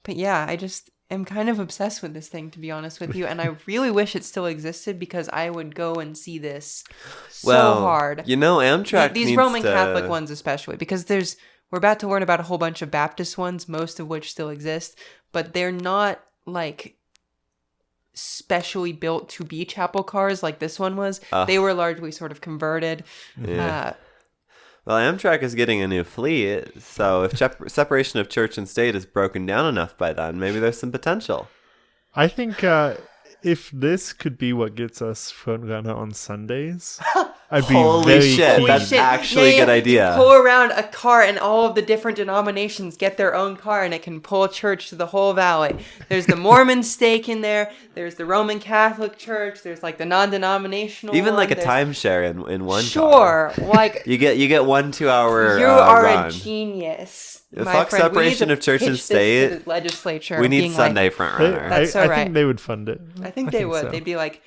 [SPEAKER 1] But yeah, I just am kind of obsessed with this thing, to be honest with you. And I really wish it still existed because I would go and see this so hard.
[SPEAKER 2] You know, Amtrak
[SPEAKER 1] these Roman Catholic ones especially, because we're about to learn about a whole bunch of Baptist ones, most of which still exist, but they're not like specially built to be chapel cars like this one was. They were largely sort of converted.
[SPEAKER 2] Yeah. Well, Amtrak is getting a new fleet, so if separation of church and state is broken down enough by then, maybe there's some potential.
[SPEAKER 3] I think if this could be what gets us frontrunner on Sundays, I'd be
[SPEAKER 2] Holy
[SPEAKER 3] very
[SPEAKER 2] shit,
[SPEAKER 3] keen.
[SPEAKER 2] that's actually a good idea.
[SPEAKER 1] You pull around a car and all of the different denominations get their own car and it can pull church to the whole valley. There's the Mormon stake in there. There's the Roman Catholic Church. There's like the non-denominational
[SPEAKER 2] Even
[SPEAKER 1] one.
[SPEAKER 2] like a
[SPEAKER 1] There's...
[SPEAKER 2] timeshare in one
[SPEAKER 1] Sure.
[SPEAKER 2] car.
[SPEAKER 1] Like
[SPEAKER 2] You get 1 2 hour
[SPEAKER 1] you are
[SPEAKER 2] run.
[SPEAKER 1] a genius. My
[SPEAKER 2] Fuck
[SPEAKER 1] friend. We need
[SPEAKER 2] separation
[SPEAKER 1] to
[SPEAKER 2] of church and
[SPEAKER 1] pitch this to
[SPEAKER 2] state.
[SPEAKER 1] the legislature.
[SPEAKER 2] We need
[SPEAKER 1] being
[SPEAKER 2] Sunday
[SPEAKER 1] like,
[SPEAKER 2] front
[SPEAKER 3] They-
[SPEAKER 2] runner.
[SPEAKER 1] That's so
[SPEAKER 3] I
[SPEAKER 1] right.
[SPEAKER 3] think they would fund it.
[SPEAKER 1] I think they would.
[SPEAKER 3] so.
[SPEAKER 1] They'd be like,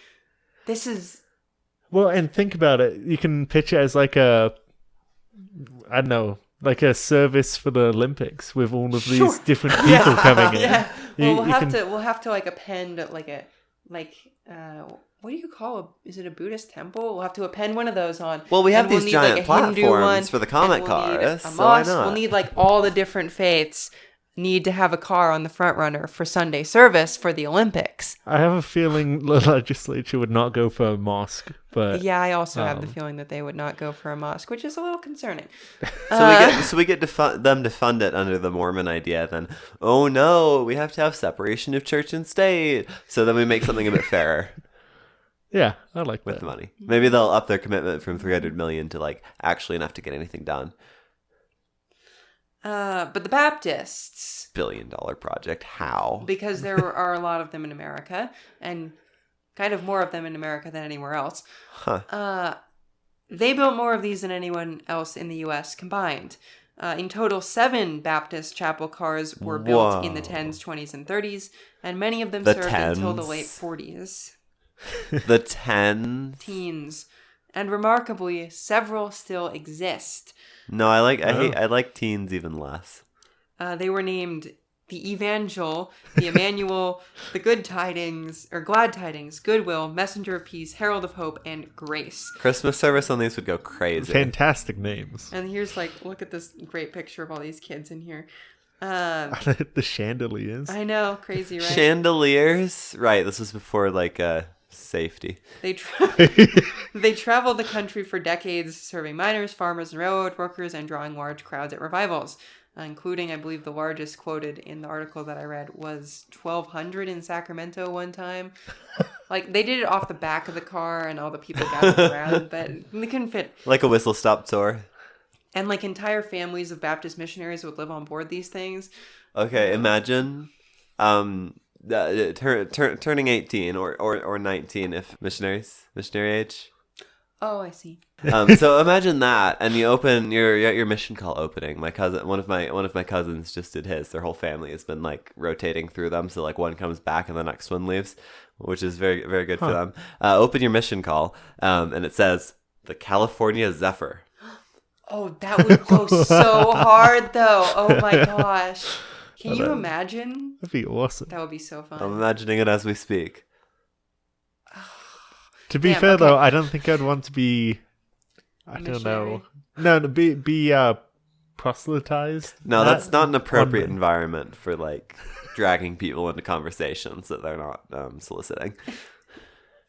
[SPEAKER 1] this is...
[SPEAKER 3] Well, and think about it. You can pitch it as like I don't know, like a service for the Olympics with all of these
[SPEAKER 1] Sure.
[SPEAKER 3] different people coming in.
[SPEAKER 1] Yeah.
[SPEAKER 3] You-
[SPEAKER 1] Well,
[SPEAKER 3] you can-
[SPEAKER 1] we'll have to like append what do you call is it a Buddhist temple? We'll have to append one of those on.
[SPEAKER 2] Well, we have
[SPEAKER 1] And we'll
[SPEAKER 2] these
[SPEAKER 1] need,
[SPEAKER 2] giant
[SPEAKER 1] like, a Hindu
[SPEAKER 2] platforms
[SPEAKER 1] one,
[SPEAKER 2] for the
[SPEAKER 1] and
[SPEAKER 2] comic
[SPEAKER 1] we'll need
[SPEAKER 2] cars,
[SPEAKER 1] a
[SPEAKER 2] so why
[SPEAKER 1] mosque.
[SPEAKER 2] not?
[SPEAKER 1] We'll need like all the different faiths need to have a car on the front runner for Sunday service for the Olympics.
[SPEAKER 3] I have a feeling the legislature would not go for a mosque, but
[SPEAKER 1] Yeah, I also have the feeling that they would not go for a mosque, which is a little concerning.
[SPEAKER 2] So we get them to fund it under the Mormon idea. Then, oh no, we have to have separation of church and state. So then we make something a bit fairer
[SPEAKER 3] yeah, I like
[SPEAKER 2] with
[SPEAKER 3] that.
[SPEAKER 2] the money. Maybe they'll up their commitment from 300 million to like actually enough to get anything done.
[SPEAKER 1] But the Baptists,
[SPEAKER 2] $1 billion project. How?
[SPEAKER 1] because there are a lot of them in America, and kind of more of them in America than anywhere else.
[SPEAKER 2] Huh.
[SPEAKER 1] They built more of these than anyone else in the U.S. combined. In total, 7 Baptist chapel cars were built in the 10s, 20s, and 30s, and many of them
[SPEAKER 2] The
[SPEAKER 1] served until the
[SPEAKER 2] 10s.
[SPEAKER 1] late 40s.
[SPEAKER 2] The 10.
[SPEAKER 1] Teens. And remarkably, several still exist.
[SPEAKER 2] No, I like teens even less.
[SPEAKER 1] They were named the Evangel, the Emmanuel, the Good Tidings, or Glad Tidings, Goodwill, Messenger of Peace, Herald of Hope, and Grace.
[SPEAKER 2] Christmas service on these would go crazy.
[SPEAKER 3] Fantastic names.
[SPEAKER 1] And here's look at this great picture of all these kids in here.
[SPEAKER 3] The chandeliers.
[SPEAKER 1] I know, crazy, right?
[SPEAKER 2] Chandeliers. Right. This was before safety.
[SPEAKER 1] They traveled the country for decades, serving miners, farmers, and railroad workers, and drawing large crowds at revivals, including, I believe, the largest quoted in the article that I read was 1,200 in Sacramento one time. They did it off the back of the car, and all the people gathered around, but they couldn't fit.
[SPEAKER 2] Like a whistle stop tour.
[SPEAKER 1] And entire families of Baptist missionaries would live on board these things.
[SPEAKER 2] Okay, imagine turning 18 or 19 if missionary age.
[SPEAKER 1] Oh, I see.
[SPEAKER 2] So imagine that, and you open your mission call opening. My cousin, one of my cousins just did his. Their whole family has been rotating through them, so one comes back and the next one leaves, which is very, very good for them. Open your mission call, and it says the California Zephyr.
[SPEAKER 1] Oh, that would go so hard, though. Oh my gosh. Can you imagine?
[SPEAKER 3] That'd be awesome.
[SPEAKER 1] That would be so fun.
[SPEAKER 2] I'm imagining it as we speak.
[SPEAKER 3] To be
[SPEAKER 1] Damn,
[SPEAKER 3] fair,
[SPEAKER 1] okay.
[SPEAKER 3] though, I don't think I'd want to be. I don't know. No, be proselytized.
[SPEAKER 2] No, that's not an appropriate
[SPEAKER 3] one-
[SPEAKER 2] environment for dragging people into conversations that they're not soliciting.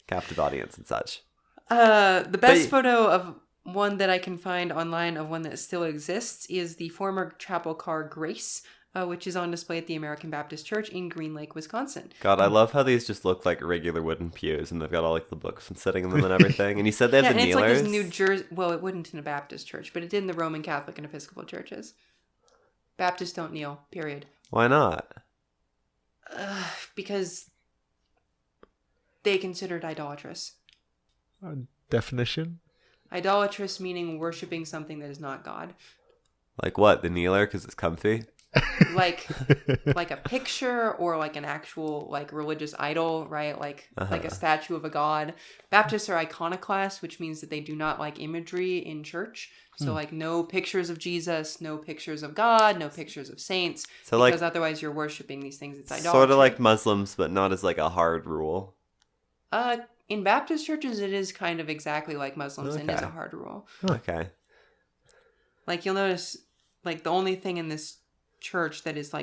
[SPEAKER 2] Captive audience and such.
[SPEAKER 1] The best photo of one that I can find online of one that still exists is the former chapel car Grace, which is on display at the American Baptist Church in Green Lake, Wisconsin.
[SPEAKER 2] God, I love how these just look like regular wooden pews, and they've got all the books and sitting in them and everything. And you said they have
[SPEAKER 1] And
[SPEAKER 2] the
[SPEAKER 1] it's
[SPEAKER 2] kneelers.
[SPEAKER 1] this New Jersey. Well, it wouldn't in a Baptist church, but it did in the Roman Catholic and Episcopal churches. Baptists don't kneel. Period.
[SPEAKER 2] Why not?
[SPEAKER 1] Because they considered idolatrous.
[SPEAKER 3] Definition.
[SPEAKER 1] Idolatrous meaning worshiping something that is not God.
[SPEAKER 2] Like what? The kneeler because it's comfy.
[SPEAKER 1] Like a picture or an actual religious idol, right? Like a statue of a god. Baptists are iconoclasts, which means that they do not like imagery in church. So no pictures of Jesus, no pictures of God, no pictures of saints.
[SPEAKER 2] So
[SPEAKER 1] because otherwise you're worshiping these things. It's idolatry.
[SPEAKER 2] Sort of like Muslims, but not as a hard rule.
[SPEAKER 1] In Baptist churches, it is kind of exactly like Muslims and is
[SPEAKER 2] Okay.
[SPEAKER 1] a hard rule.
[SPEAKER 2] Okay.
[SPEAKER 1] You'll notice, the only thing in this church that is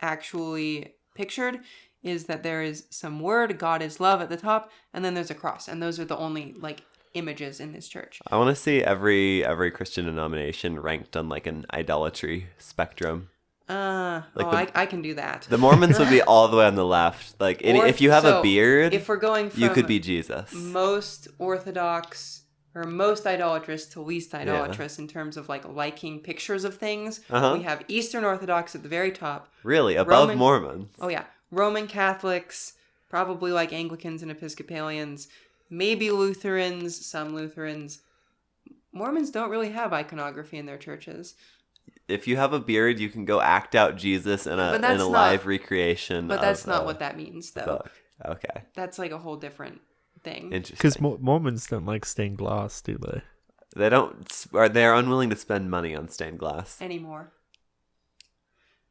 [SPEAKER 1] actually pictured is that there is some word, God is love at the top, and then there's a cross. And those are the only images in this church.
[SPEAKER 2] I want to see every Christian denomination ranked on like an idolatry spectrum.
[SPEAKER 1] I can do that.
[SPEAKER 2] The Mormons would be all the way on the left. Like, if you have a beard,
[SPEAKER 1] if we're going from
[SPEAKER 2] you could be Jesus.
[SPEAKER 1] Most Orthodox or most idolatrous to least idolatrous in terms of like liking pictures of things, we have Eastern Orthodox at the very top.
[SPEAKER 2] Really? Above Mormons?
[SPEAKER 1] Oh, yeah. Roman Catholics, probably like Anglicans and Episcopalians, maybe Lutherans, some Lutherans. Mormons don't really have iconography in their churches.
[SPEAKER 2] If you have a beard, you can go act out Jesus in a live recreation.
[SPEAKER 1] But that's not what that means, though.
[SPEAKER 2] Book. Okay.
[SPEAKER 1] That's like a whole different thing.
[SPEAKER 2] Interesting.
[SPEAKER 3] Because Mormons don't like stained glass, do they?
[SPEAKER 2] They don't. Or they're unwilling to spend money on stained glass
[SPEAKER 1] Anymore.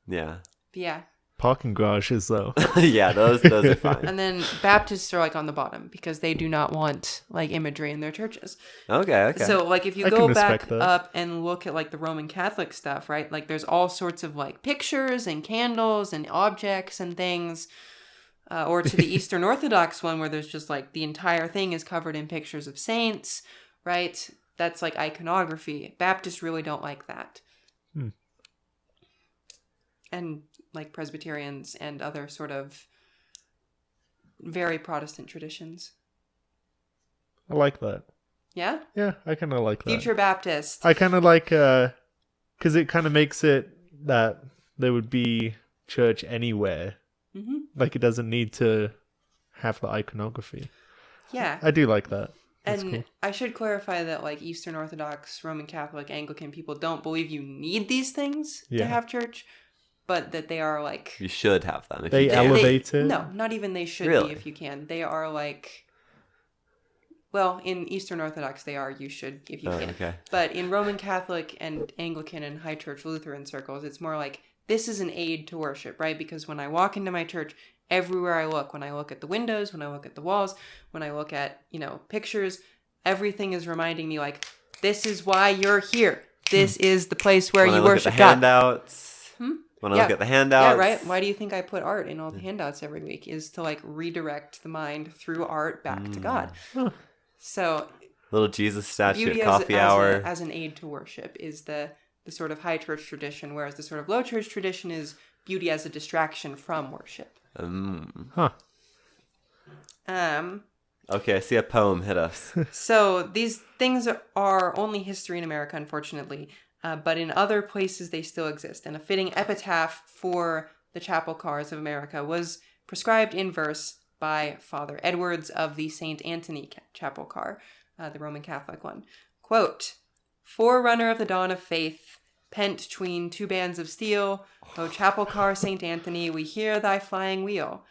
[SPEAKER 2] Yeah.
[SPEAKER 1] Yeah.
[SPEAKER 3] Parking garages, though.
[SPEAKER 2] Yeah, those are fine.
[SPEAKER 1] And then Baptists are like on the bottom because they do not want like imagery in their churches.
[SPEAKER 2] Okay.
[SPEAKER 1] So like if you
[SPEAKER 3] I
[SPEAKER 1] go
[SPEAKER 3] can
[SPEAKER 1] back
[SPEAKER 3] respect that.
[SPEAKER 1] up and look at like the Roman Catholic stuff, right? Like there's all sorts of like pictures and candles and objects and things. Or to the Eastern Orthodox one where there's just like the entire thing is covered in pictures of saints, right? That's like iconography. Baptists really don't like that. And like Presbyterians and other sort of very Protestant traditions.
[SPEAKER 3] I like that.
[SPEAKER 1] Yeah?
[SPEAKER 3] Yeah, I kind of like that.
[SPEAKER 1] Future Baptist.
[SPEAKER 3] I kind of like, because it kind of makes it that there would be church anywhere.
[SPEAKER 1] Mm-hmm.
[SPEAKER 3] Like it doesn't need to have the iconography.
[SPEAKER 1] Yeah.
[SPEAKER 3] I do like that. That's
[SPEAKER 1] And
[SPEAKER 3] cool.
[SPEAKER 1] I should clarify that like Eastern Orthodox, Roman Catholic, Anglican people don't believe you need these things to have church, but that they are like...
[SPEAKER 2] You should have them. If
[SPEAKER 3] They
[SPEAKER 2] you can.
[SPEAKER 3] elevate it?
[SPEAKER 1] No, not even they should
[SPEAKER 2] Really?
[SPEAKER 1] be if you can. They are like... Well, in Eastern Orthodox they are you should if you can.
[SPEAKER 2] Okay.
[SPEAKER 1] But in Roman Catholic and Anglican and High Church Lutheran circles, it's more like this is an aid to worship, right? Because when I walk into my church, everywhere I look, when I look at the windows, when I look at the walls, when I look at, pictures, everything is reminding me like, this is why you're here. This is the place where you worship God.
[SPEAKER 2] Handouts. When I look at the handouts.
[SPEAKER 1] Yeah, right? Why do you think I put art in all the handouts every week? Is to like redirect the mind through art back to God. So
[SPEAKER 2] Little Jesus statue
[SPEAKER 1] beauty
[SPEAKER 2] at coffee hour.
[SPEAKER 1] as an aid to worship is the sort of high church tradition, whereas the sort of low church tradition is beauty as a distraction from worship.
[SPEAKER 3] Huh.
[SPEAKER 2] Okay, I see a poem. Hit us.
[SPEAKER 1] So these things are only history in America, unfortunately, but in other places they still exist. And a fitting epitaph for the chapel cars of America was prescribed in verse by Father Edwards of the St. Anthony chapel car, the Roman Catholic one. Quote, "Forerunner of the dawn of faith, pent 'tween two bands of steel, O chapel car St. Anthony, we hear thy flying wheel.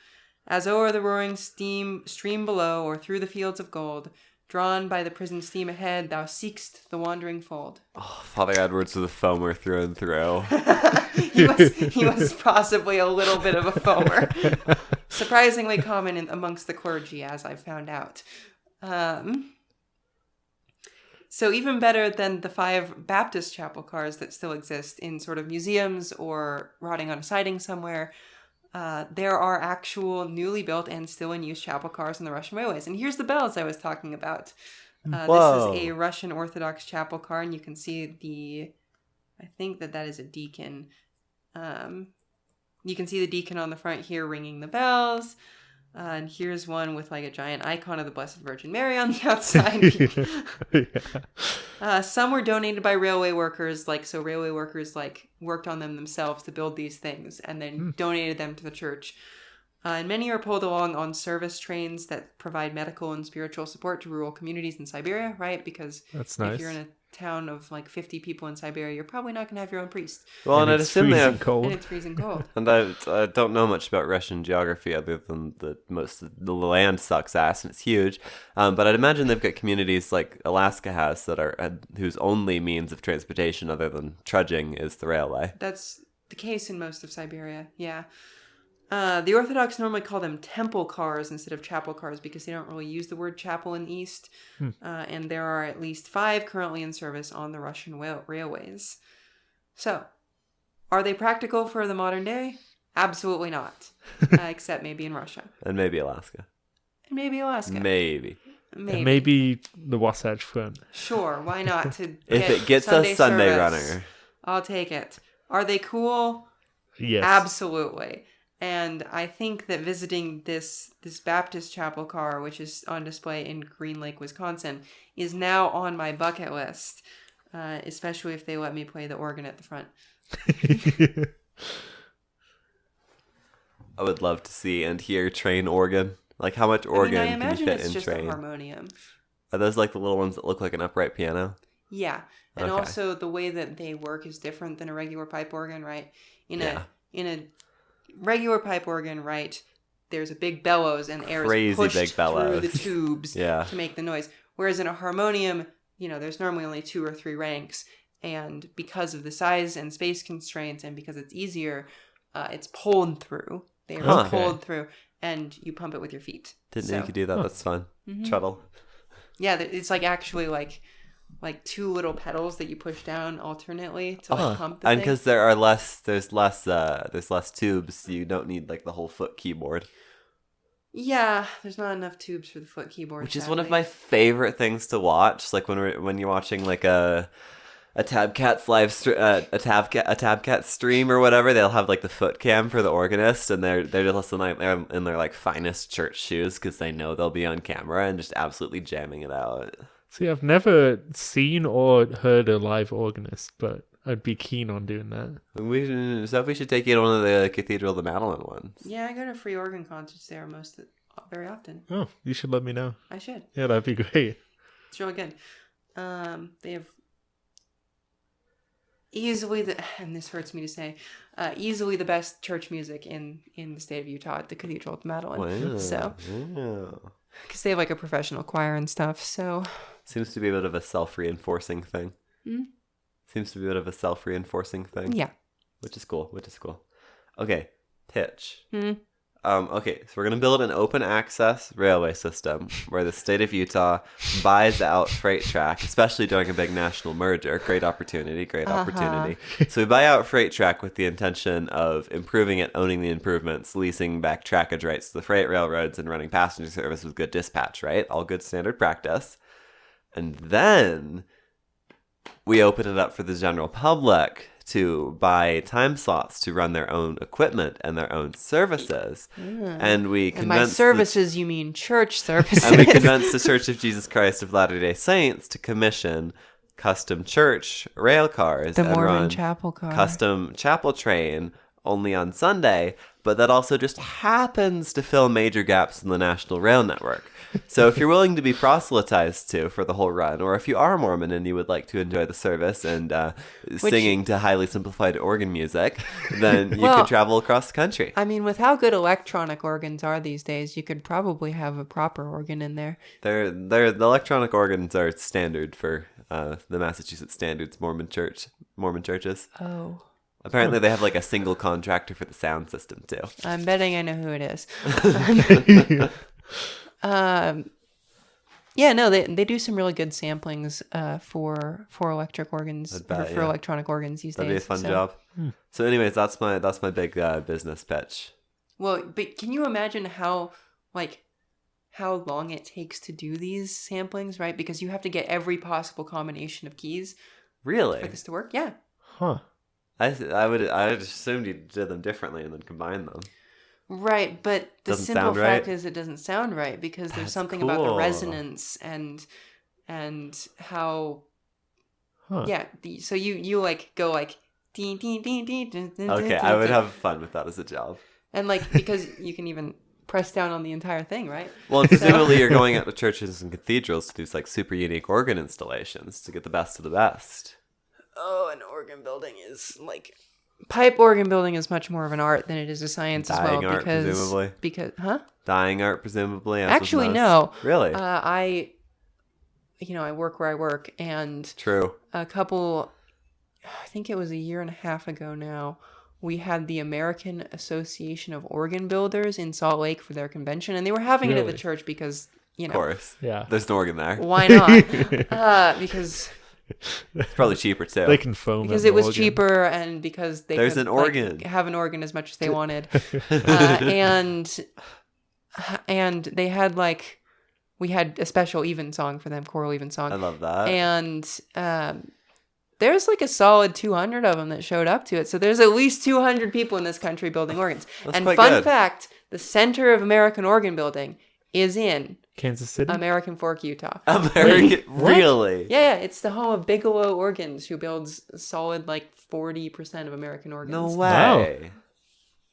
[SPEAKER 1] As o'er the roaring stream below, or through the fields of gold, drawn by the prison steam ahead, thou seek'st the wandering fold."
[SPEAKER 2] Oh, Father Edwards was a foamer through and through.
[SPEAKER 1] He was possibly a little bit of a foamer. Surprisingly common amongst the clergy, as I've found out. So even better than the 5 Baptist chapel cars that still exist in sort of museums or rotting on a siding somewhere, there are actual newly built and still in use chapel cars on the Russian railways. And here's the bells I was talking about. This is a Russian Orthodox chapel car, and you can see I think that is a deacon. You can see the deacon on the front here ringing the bells. And here's one with like a giant icon of the Blessed Virgin Mary on the outside. Some were donated by railway workers. So railway workers worked on them themselves to build these things and then donated them to the church. And many are pulled along on service trains that provide medical and spiritual support to rural communities in Siberia, right? Because
[SPEAKER 3] That's nice.
[SPEAKER 1] If you're in a town of 50 people in Siberia, you're probably not going to have your own priest.
[SPEAKER 2] Well, and I'd
[SPEAKER 3] it's
[SPEAKER 2] assume they
[SPEAKER 3] freezing
[SPEAKER 2] have...
[SPEAKER 3] cold.
[SPEAKER 1] And it's freezing cold.
[SPEAKER 2] And I don't know much about Russian geography other than the land sucks ass and it's huge. But I'd imagine they've got communities like Alaska has that are whose only means of transportation other than trudging is the railway.
[SPEAKER 1] That's the case in most of Siberia, yeah. The Orthodox normally call them temple cars instead of chapel cars because they don't really use the word chapel in the East. And there are at least 5 currently in service on the Russian railways. So, are they practical for the modern day? Absolutely not. Except maybe in Russia.
[SPEAKER 2] And maybe Alaska.
[SPEAKER 1] And maybe Alaska.
[SPEAKER 2] Maybe.
[SPEAKER 3] maybe the Wasatch Front.
[SPEAKER 1] Sure, why not? To
[SPEAKER 2] If
[SPEAKER 1] get
[SPEAKER 2] it gets
[SPEAKER 1] Sunday
[SPEAKER 2] us Sunday
[SPEAKER 1] service,
[SPEAKER 2] runner.
[SPEAKER 1] I'll take it. Are they cool?
[SPEAKER 3] Yes.
[SPEAKER 1] Absolutely. And I think that visiting this Baptist chapel car, which is on display in Green Lake, Wisconsin, is now on my bucket list, especially if they let me play the organ at the front.
[SPEAKER 2] I would love to see and hear train organ. Like, how much organ
[SPEAKER 1] I
[SPEAKER 2] can you
[SPEAKER 1] imagine
[SPEAKER 2] fit
[SPEAKER 1] it's
[SPEAKER 2] in
[SPEAKER 1] just
[SPEAKER 2] train?
[SPEAKER 1] a harmonium.
[SPEAKER 2] Are those like the little ones that look like an upright piano?
[SPEAKER 1] Yeah, and
[SPEAKER 2] Okay.
[SPEAKER 1] also the way that they work is different than a regular pipe organ, right? In a regular pipe organ, right, there's a big bellows and air
[SPEAKER 2] Crazy
[SPEAKER 1] is pushed
[SPEAKER 2] big bellows.
[SPEAKER 1] through the tubes
[SPEAKER 2] Yeah.
[SPEAKER 1] to make the noise. Whereas in a harmonium, there's normally only 2 or 3 ranks, and because of the size and space constraints, and because it's easier, it's pulled through. The air is pulled through, and you pump it with your feet.
[SPEAKER 2] Didn't know you could do that. That's fun. Treadle.
[SPEAKER 1] Yeah, it's like actually like 2 little pedals that you push down alternately to pump the
[SPEAKER 2] And
[SPEAKER 1] thing.
[SPEAKER 2] because there's less tubes, you don't need like the whole foot keyboard.
[SPEAKER 1] Yeah, there's not enough tubes for the foot keyboard.
[SPEAKER 2] Which is one of my favorite things to watch. Like when you're watching like a Tabcat's a Tabcat stream or whatever, they'll have like the foot cam for the organist, and they're just listening there in their like finest church shoes because they know they'll be on camera and just absolutely jamming it out.
[SPEAKER 3] See, I've never seen or heard a live organist, but I'd be keen on doing that.
[SPEAKER 2] We should take you to one of the Cathedral of the Madeline ones.
[SPEAKER 1] Yeah, I go to free organ concerts there very often.
[SPEAKER 3] Oh, you should let me know.
[SPEAKER 1] I should.
[SPEAKER 3] Yeah, that'd be great.
[SPEAKER 1] It's really good. They have easily and this hurts me to say, easily the best church music in the state of Utah at the Cathedral of the Madeline.
[SPEAKER 2] Wow.
[SPEAKER 1] So,
[SPEAKER 2] Yeah.
[SPEAKER 1] because they have like a professional choir and stuff. So,
[SPEAKER 2] Seems to be a bit of a self-reinforcing thing. Seems to be a bit of a self-reinforcing thing.
[SPEAKER 1] yeah.
[SPEAKER 2] Which is cool. Okay, pitch. Okay, so we're going to build an open access railway system where the state of Utah buys out Freight Track, especially during a big national merger. Great opportunity. So we buy out Freight Track with the intention of improving it, owning the improvements, leasing back trackage rights to the freight railroads, and running passenger service with good dispatch, right? All good standard practice. And then we open it up for the general public to buy time slots to run their own equipment and their own services. And we
[SPEAKER 1] And by
[SPEAKER 2] convince
[SPEAKER 1] services, you mean church services.
[SPEAKER 2] and we convinced the Church of Jesus Christ of Latter-day Saints to commission custom church rail cars
[SPEAKER 1] the
[SPEAKER 2] and
[SPEAKER 1] Mormon
[SPEAKER 2] run
[SPEAKER 1] chapel car.
[SPEAKER 2] custom chapel train only on Sunday, but that also just happens to fill major gaps in the national rail network. So if you're willing to be proselytized to for the whole run, or if you are Mormon and you would like to enjoy the service and singing to highly simplified organ music, then you could travel across the country.
[SPEAKER 1] I mean, with how good electronic organs are these days, you could probably have a proper organ in there.
[SPEAKER 2] The electronic organs are standard for the Massachusetts Standards Mormon churches.
[SPEAKER 1] Oh.
[SPEAKER 2] Apparently they have like a single contractor for the sound system too.
[SPEAKER 1] I'm betting I know who it is. Yeah, no, they do some really good samplings for electric organs
[SPEAKER 2] bet,
[SPEAKER 1] or for electronic organs these
[SPEAKER 2] That'd be a
[SPEAKER 1] days.
[SPEAKER 2] fun job. So anyways, that's my big business pitch.
[SPEAKER 1] Well, but can you imagine how long it takes to do these samplings, right? Because you have to get every possible combination of keys
[SPEAKER 2] Really?
[SPEAKER 1] for this to work. Yeah.
[SPEAKER 3] Huh.
[SPEAKER 2] I would assumed you did them differently and then combined them.
[SPEAKER 1] Right, but the
[SPEAKER 2] Doesn't
[SPEAKER 1] simple
[SPEAKER 2] sound
[SPEAKER 1] fact
[SPEAKER 2] right?
[SPEAKER 1] is it doesn't sound right because there's
[SPEAKER 2] That's
[SPEAKER 1] something about the
[SPEAKER 2] cool.
[SPEAKER 1] resonance and how so you like go like ding ding ding ding ding, ding,
[SPEAKER 2] Okay,
[SPEAKER 1] ding,
[SPEAKER 2] I would
[SPEAKER 1] ding.
[SPEAKER 2] have fun with that as a job.
[SPEAKER 1] And like because you can even press down on the entire thing, right?
[SPEAKER 2] Well, and presumably you're going out to churches and cathedrals to do like super unique organ installations to get the best of the best.
[SPEAKER 1] Oh, an organ building is like pipe organ building is much more of an art than it is a science as well.
[SPEAKER 2] Dying art, presumably. Dying art, presumably. As with
[SPEAKER 1] Actually,
[SPEAKER 2] most.
[SPEAKER 1] no.
[SPEAKER 2] Really?
[SPEAKER 1] I work where I work, and
[SPEAKER 2] True.
[SPEAKER 1] I think it was a year and a half ago now, we had the American Association of Organ Builders in Salt Lake for their convention, and they were having it at the
[SPEAKER 3] Really?
[SPEAKER 1] church because,
[SPEAKER 2] Of course.
[SPEAKER 3] Yeah.
[SPEAKER 2] There's an organ there.
[SPEAKER 1] why not? Because
[SPEAKER 2] It's probably cheaper too.
[SPEAKER 3] They can foam
[SPEAKER 1] it was cheaper, and because they
[SPEAKER 2] There's
[SPEAKER 1] could,
[SPEAKER 2] an organ.
[SPEAKER 1] have an organ as much as they wanted, and they had like we had a special evensong for them, choral evensong.
[SPEAKER 2] I love that.
[SPEAKER 1] And there's like a solid 200 of them that showed up to it. So there's at least 200 people in this country building organs.
[SPEAKER 2] That's
[SPEAKER 1] and
[SPEAKER 2] quite
[SPEAKER 1] fun
[SPEAKER 2] good.
[SPEAKER 1] fact, the center of American organ building is in
[SPEAKER 3] Kansas City.
[SPEAKER 1] American Fork, Utah.
[SPEAKER 2] American, really?
[SPEAKER 1] Yeah, it's the home of Bigelow Organs, who builds a solid like 40% of American organs.
[SPEAKER 2] No way.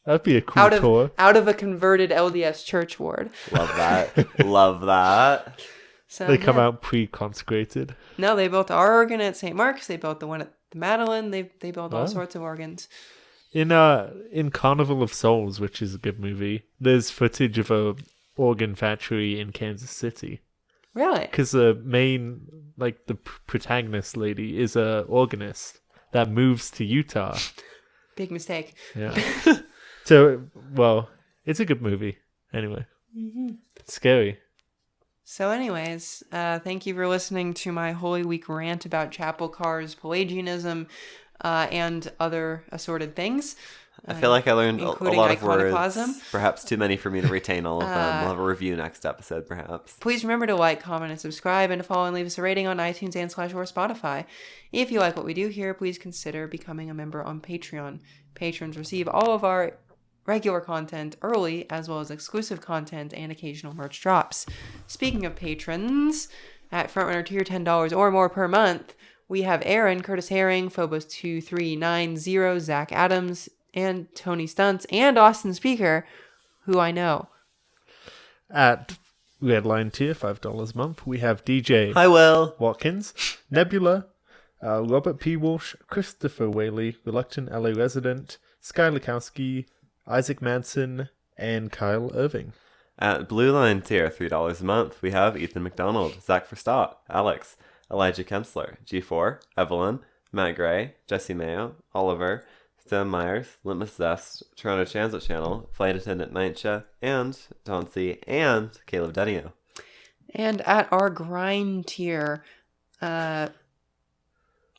[SPEAKER 3] That'd be a cool tour.
[SPEAKER 1] Out of a converted LDS church ward.
[SPEAKER 2] Love that. Love that.
[SPEAKER 1] So,
[SPEAKER 3] They come out pre-consecrated.
[SPEAKER 1] No, they built our organ at St. Mark's. They built the one at the Madeleine. They built all sorts of organs.
[SPEAKER 3] In Carnival of Souls, which is a good movie, there's footage of a organ factory in Kansas City.
[SPEAKER 1] Really?
[SPEAKER 3] Because the main, like the protagonist lady, is a organist that moves to Utah.
[SPEAKER 1] Big mistake.
[SPEAKER 3] Yeah. So, well, it's a good movie. Anyway, It's scary.
[SPEAKER 1] So anyways, thank you for listening to my Holy Week rant about chapel cars, Pelagianism, and other assorted things.
[SPEAKER 2] I feel like I learned a
[SPEAKER 1] including
[SPEAKER 2] lot of
[SPEAKER 1] iconoclasm.
[SPEAKER 2] words. Perhaps too many for me to retain all of them. We'll have a review next episode, perhaps.
[SPEAKER 1] Please remember to like, comment, and subscribe, and to follow and leave us a rating on iTunes and / or Spotify. If you like what we do here, please consider becoming a member on Patreon. Patrons receive all of our regular content early, as well as exclusive content and occasional merch drops. Speaking of patrons, at Frontrunner tier $10 or more per month, we have Aaron, Curtis Herring, Phobos2390, Zach Adams, and Tony Stunts, and Austin Speaker, who I know.
[SPEAKER 3] At Redline tier, $5 a month, we have DJ
[SPEAKER 2] Hi, Will.
[SPEAKER 3] Watkins, Nebula, Robert P. Walsh, Christopher Whaley, Reluctant LA Resident, Sky Lukowski, Isaac Manson, and Kyle Irving.
[SPEAKER 2] At Blue Line tier, $3 a month, we have Ethan McDonald, Zach Verstaat, Alex, Elijah Kensler, G4, Evelyn, Matt Gray, Jesse Mayo, Oliver, Sam Myers, Litmus Zest, Toronto Transit Channel, Flight Attendant Nightcha, and Don C, and Caleb Denio.
[SPEAKER 1] And at our grind tier, $1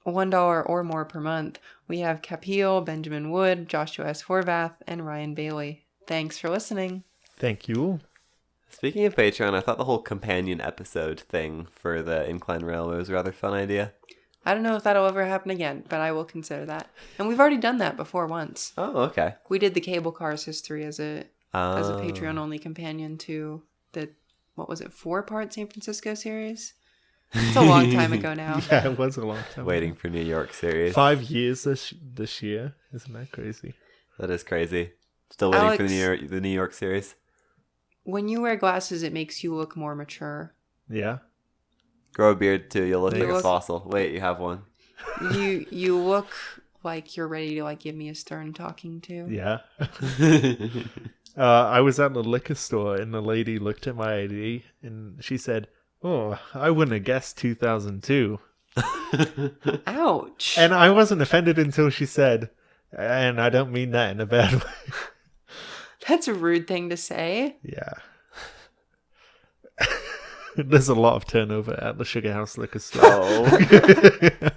[SPEAKER 1] or more per month, we have Capil, Benjamin Wood, Joshua S. Horvath, and Ryan Bailey. Thanks for listening.
[SPEAKER 3] Thank you.
[SPEAKER 2] Speaking of Patreon, I thought the whole companion episode thing for the Incline Railway was a rather fun idea.
[SPEAKER 1] I don't know if that'll ever happen again, but I will consider that. And we've already done that before once.
[SPEAKER 2] Oh, okay.
[SPEAKER 1] We did the cable cars history as a Patreon only companion to the, what was it, 4-part San Francisco series? It's a long time ago now.
[SPEAKER 3] Yeah, it was a long time.
[SPEAKER 2] Waiting for New York series.
[SPEAKER 3] 5 years this year. Isn't that crazy?
[SPEAKER 2] That is crazy. Still waiting
[SPEAKER 1] Alex,
[SPEAKER 2] for the New York series.
[SPEAKER 1] When you wear glasses, it makes you look more mature.
[SPEAKER 3] Yeah.
[SPEAKER 2] Grow a beard too. You'll look
[SPEAKER 1] You
[SPEAKER 2] like a
[SPEAKER 1] look-
[SPEAKER 2] fossil. Wait, you have one.
[SPEAKER 1] You look like you're ready to like give me a stern talking to.
[SPEAKER 3] Yeah. I was at the liquor store and the lady looked at my ID and she said, "Oh, I wouldn't have guessed 2002."
[SPEAKER 1] Ouch.
[SPEAKER 3] And I wasn't offended until she said, and I don't mean that in a bad way.
[SPEAKER 1] That's a rude thing to say.
[SPEAKER 3] Yeah. There's a lot of turnover at the Sugar House liquor store.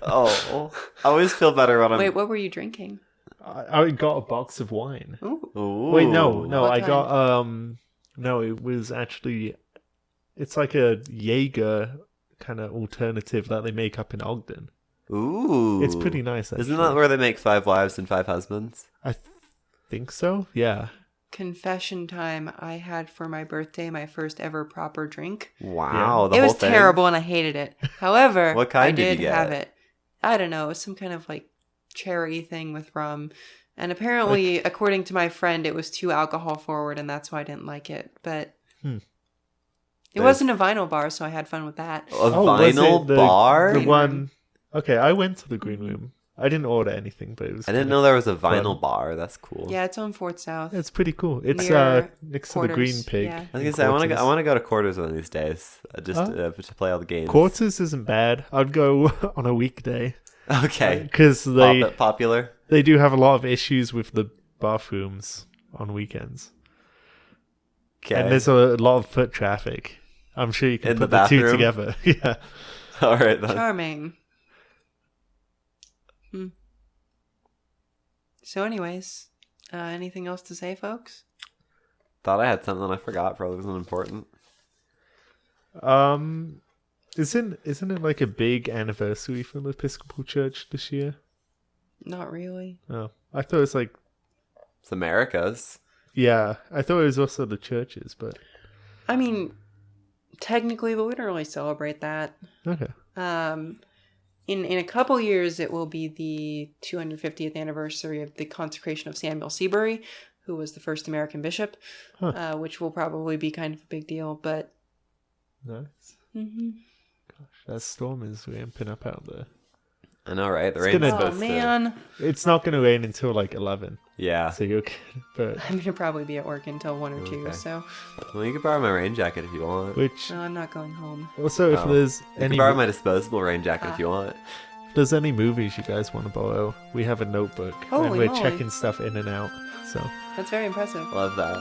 [SPEAKER 2] Oh. I always feel better when I'm...
[SPEAKER 1] Wait, what were you drinking?
[SPEAKER 3] I got a box of wine.
[SPEAKER 1] Ooh.
[SPEAKER 2] Ooh.
[SPEAKER 3] Wait, no,
[SPEAKER 1] What
[SPEAKER 3] I
[SPEAKER 1] kind?
[SPEAKER 3] got no, it was actually, it's like a Jaeger kind of alternative that they make up in Ogden.
[SPEAKER 2] Ooh.
[SPEAKER 3] It's pretty nice. Actually.
[SPEAKER 2] Isn't that where they make 5 wives and 5 husbands?
[SPEAKER 3] I think so. Yeah.
[SPEAKER 1] Confession time. I had for my birthday my first ever proper drink.
[SPEAKER 2] Wow.
[SPEAKER 1] It
[SPEAKER 2] The whole
[SPEAKER 1] was
[SPEAKER 2] thing?
[SPEAKER 1] terrible and I hated it. However,
[SPEAKER 2] What kind
[SPEAKER 1] I
[SPEAKER 2] did you
[SPEAKER 1] did
[SPEAKER 2] get?
[SPEAKER 1] have it. I don't know. It was some kind of like cherry thing with rum. And apparently, according to my friend, it was too alcohol forward and that's why I didn't like it. But it wasn't a vinyl bar, so I had fun with that.
[SPEAKER 2] A
[SPEAKER 3] was
[SPEAKER 2] vinyl
[SPEAKER 3] it the,
[SPEAKER 2] bar?
[SPEAKER 3] The
[SPEAKER 1] Green
[SPEAKER 3] one.
[SPEAKER 1] room.
[SPEAKER 3] Okay, I went to the green room. I didn't order anything, but it was.
[SPEAKER 2] I didn't
[SPEAKER 3] kinda
[SPEAKER 2] know there was a
[SPEAKER 3] fun.
[SPEAKER 2] vinyl bar. That's cool.
[SPEAKER 1] Yeah, it's on Fort South.
[SPEAKER 3] It's pretty cool. It's
[SPEAKER 1] Near
[SPEAKER 3] next to the Green
[SPEAKER 1] Quarters,
[SPEAKER 3] Pig.
[SPEAKER 1] yeah.
[SPEAKER 2] I was gonna say I want to go to Quarters one of these days, to play all the games.
[SPEAKER 3] Quarters isn't bad. I'd go on a weekday
[SPEAKER 2] Okay.
[SPEAKER 3] because they
[SPEAKER 2] Popular.
[SPEAKER 3] they do have a lot of issues with the bathrooms on weekends,
[SPEAKER 2] Okay.
[SPEAKER 3] and there's a lot of foot traffic. I'm sure you can
[SPEAKER 2] In
[SPEAKER 3] put
[SPEAKER 2] the
[SPEAKER 3] the two
[SPEAKER 2] bathroom?
[SPEAKER 3] together. Yeah.
[SPEAKER 2] All right then.
[SPEAKER 1] Charming. So anyways, anything else to say, folks?
[SPEAKER 2] Thought I had something I forgot. Probably wasn't important.
[SPEAKER 3] Isn't it like a big anniversary for the Episcopal Church this year?
[SPEAKER 1] Not really.
[SPEAKER 3] Oh, I thought it was like,
[SPEAKER 2] It's America's.
[SPEAKER 3] yeah, I thought it was also the churches, but
[SPEAKER 1] I mean, technically, but we don't really celebrate that.
[SPEAKER 3] okay.
[SPEAKER 1] In a couple years, it will be the 250th anniversary of the consecration of Samuel Seabury, who was the first American bishop, which will probably be kind of a big deal. But
[SPEAKER 3] Nice.
[SPEAKER 1] mm-hmm.
[SPEAKER 3] Gosh, that storm is ramping up out there.
[SPEAKER 2] I know, right? The
[SPEAKER 3] It's
[SPEAKER 2] rain's
[SPEAKER 3] gonna-
[SPEAKER 1] Oh
[SPEAKER 2] supposed to.
[SPEAKER 1] man,
[SPEAKER 3] It's not going to rain until like 11,
[SPEAKER 2] Yeah.
[SPEAKER 3] so you're good. But
[SPEAKER 1] I'm gonna probably be at work until 1 or 2.
[SPEAKER 2] Okay.
[SPEAKER 1] So
[SPEAKER 2] Well, you can borrow my rain jacket if you want.
[SPEAKER 3] which
[SPEAKER 1] no, I'm not going home.
[SPEAKER 3] also, if
[SPEAKER 2] Oh.
[SPEAKER 3] there's
[SPEAKER 2] You can
[SPEAKER 3] any
[SPEAKER 2] borrow my disposable rain jacket if you want.
[SPEAKER 3] if there's any movies you guys want to borrow, we have a notebook and
[SPEAKER 1] Holy
[SPEAKER 3] we're
[SPEAKER 1] moly.
[SPEAKER 3] checking stuff in and out. So
[SPEAKER 1] That's very impressive.
[SPEAKER 2] Love that.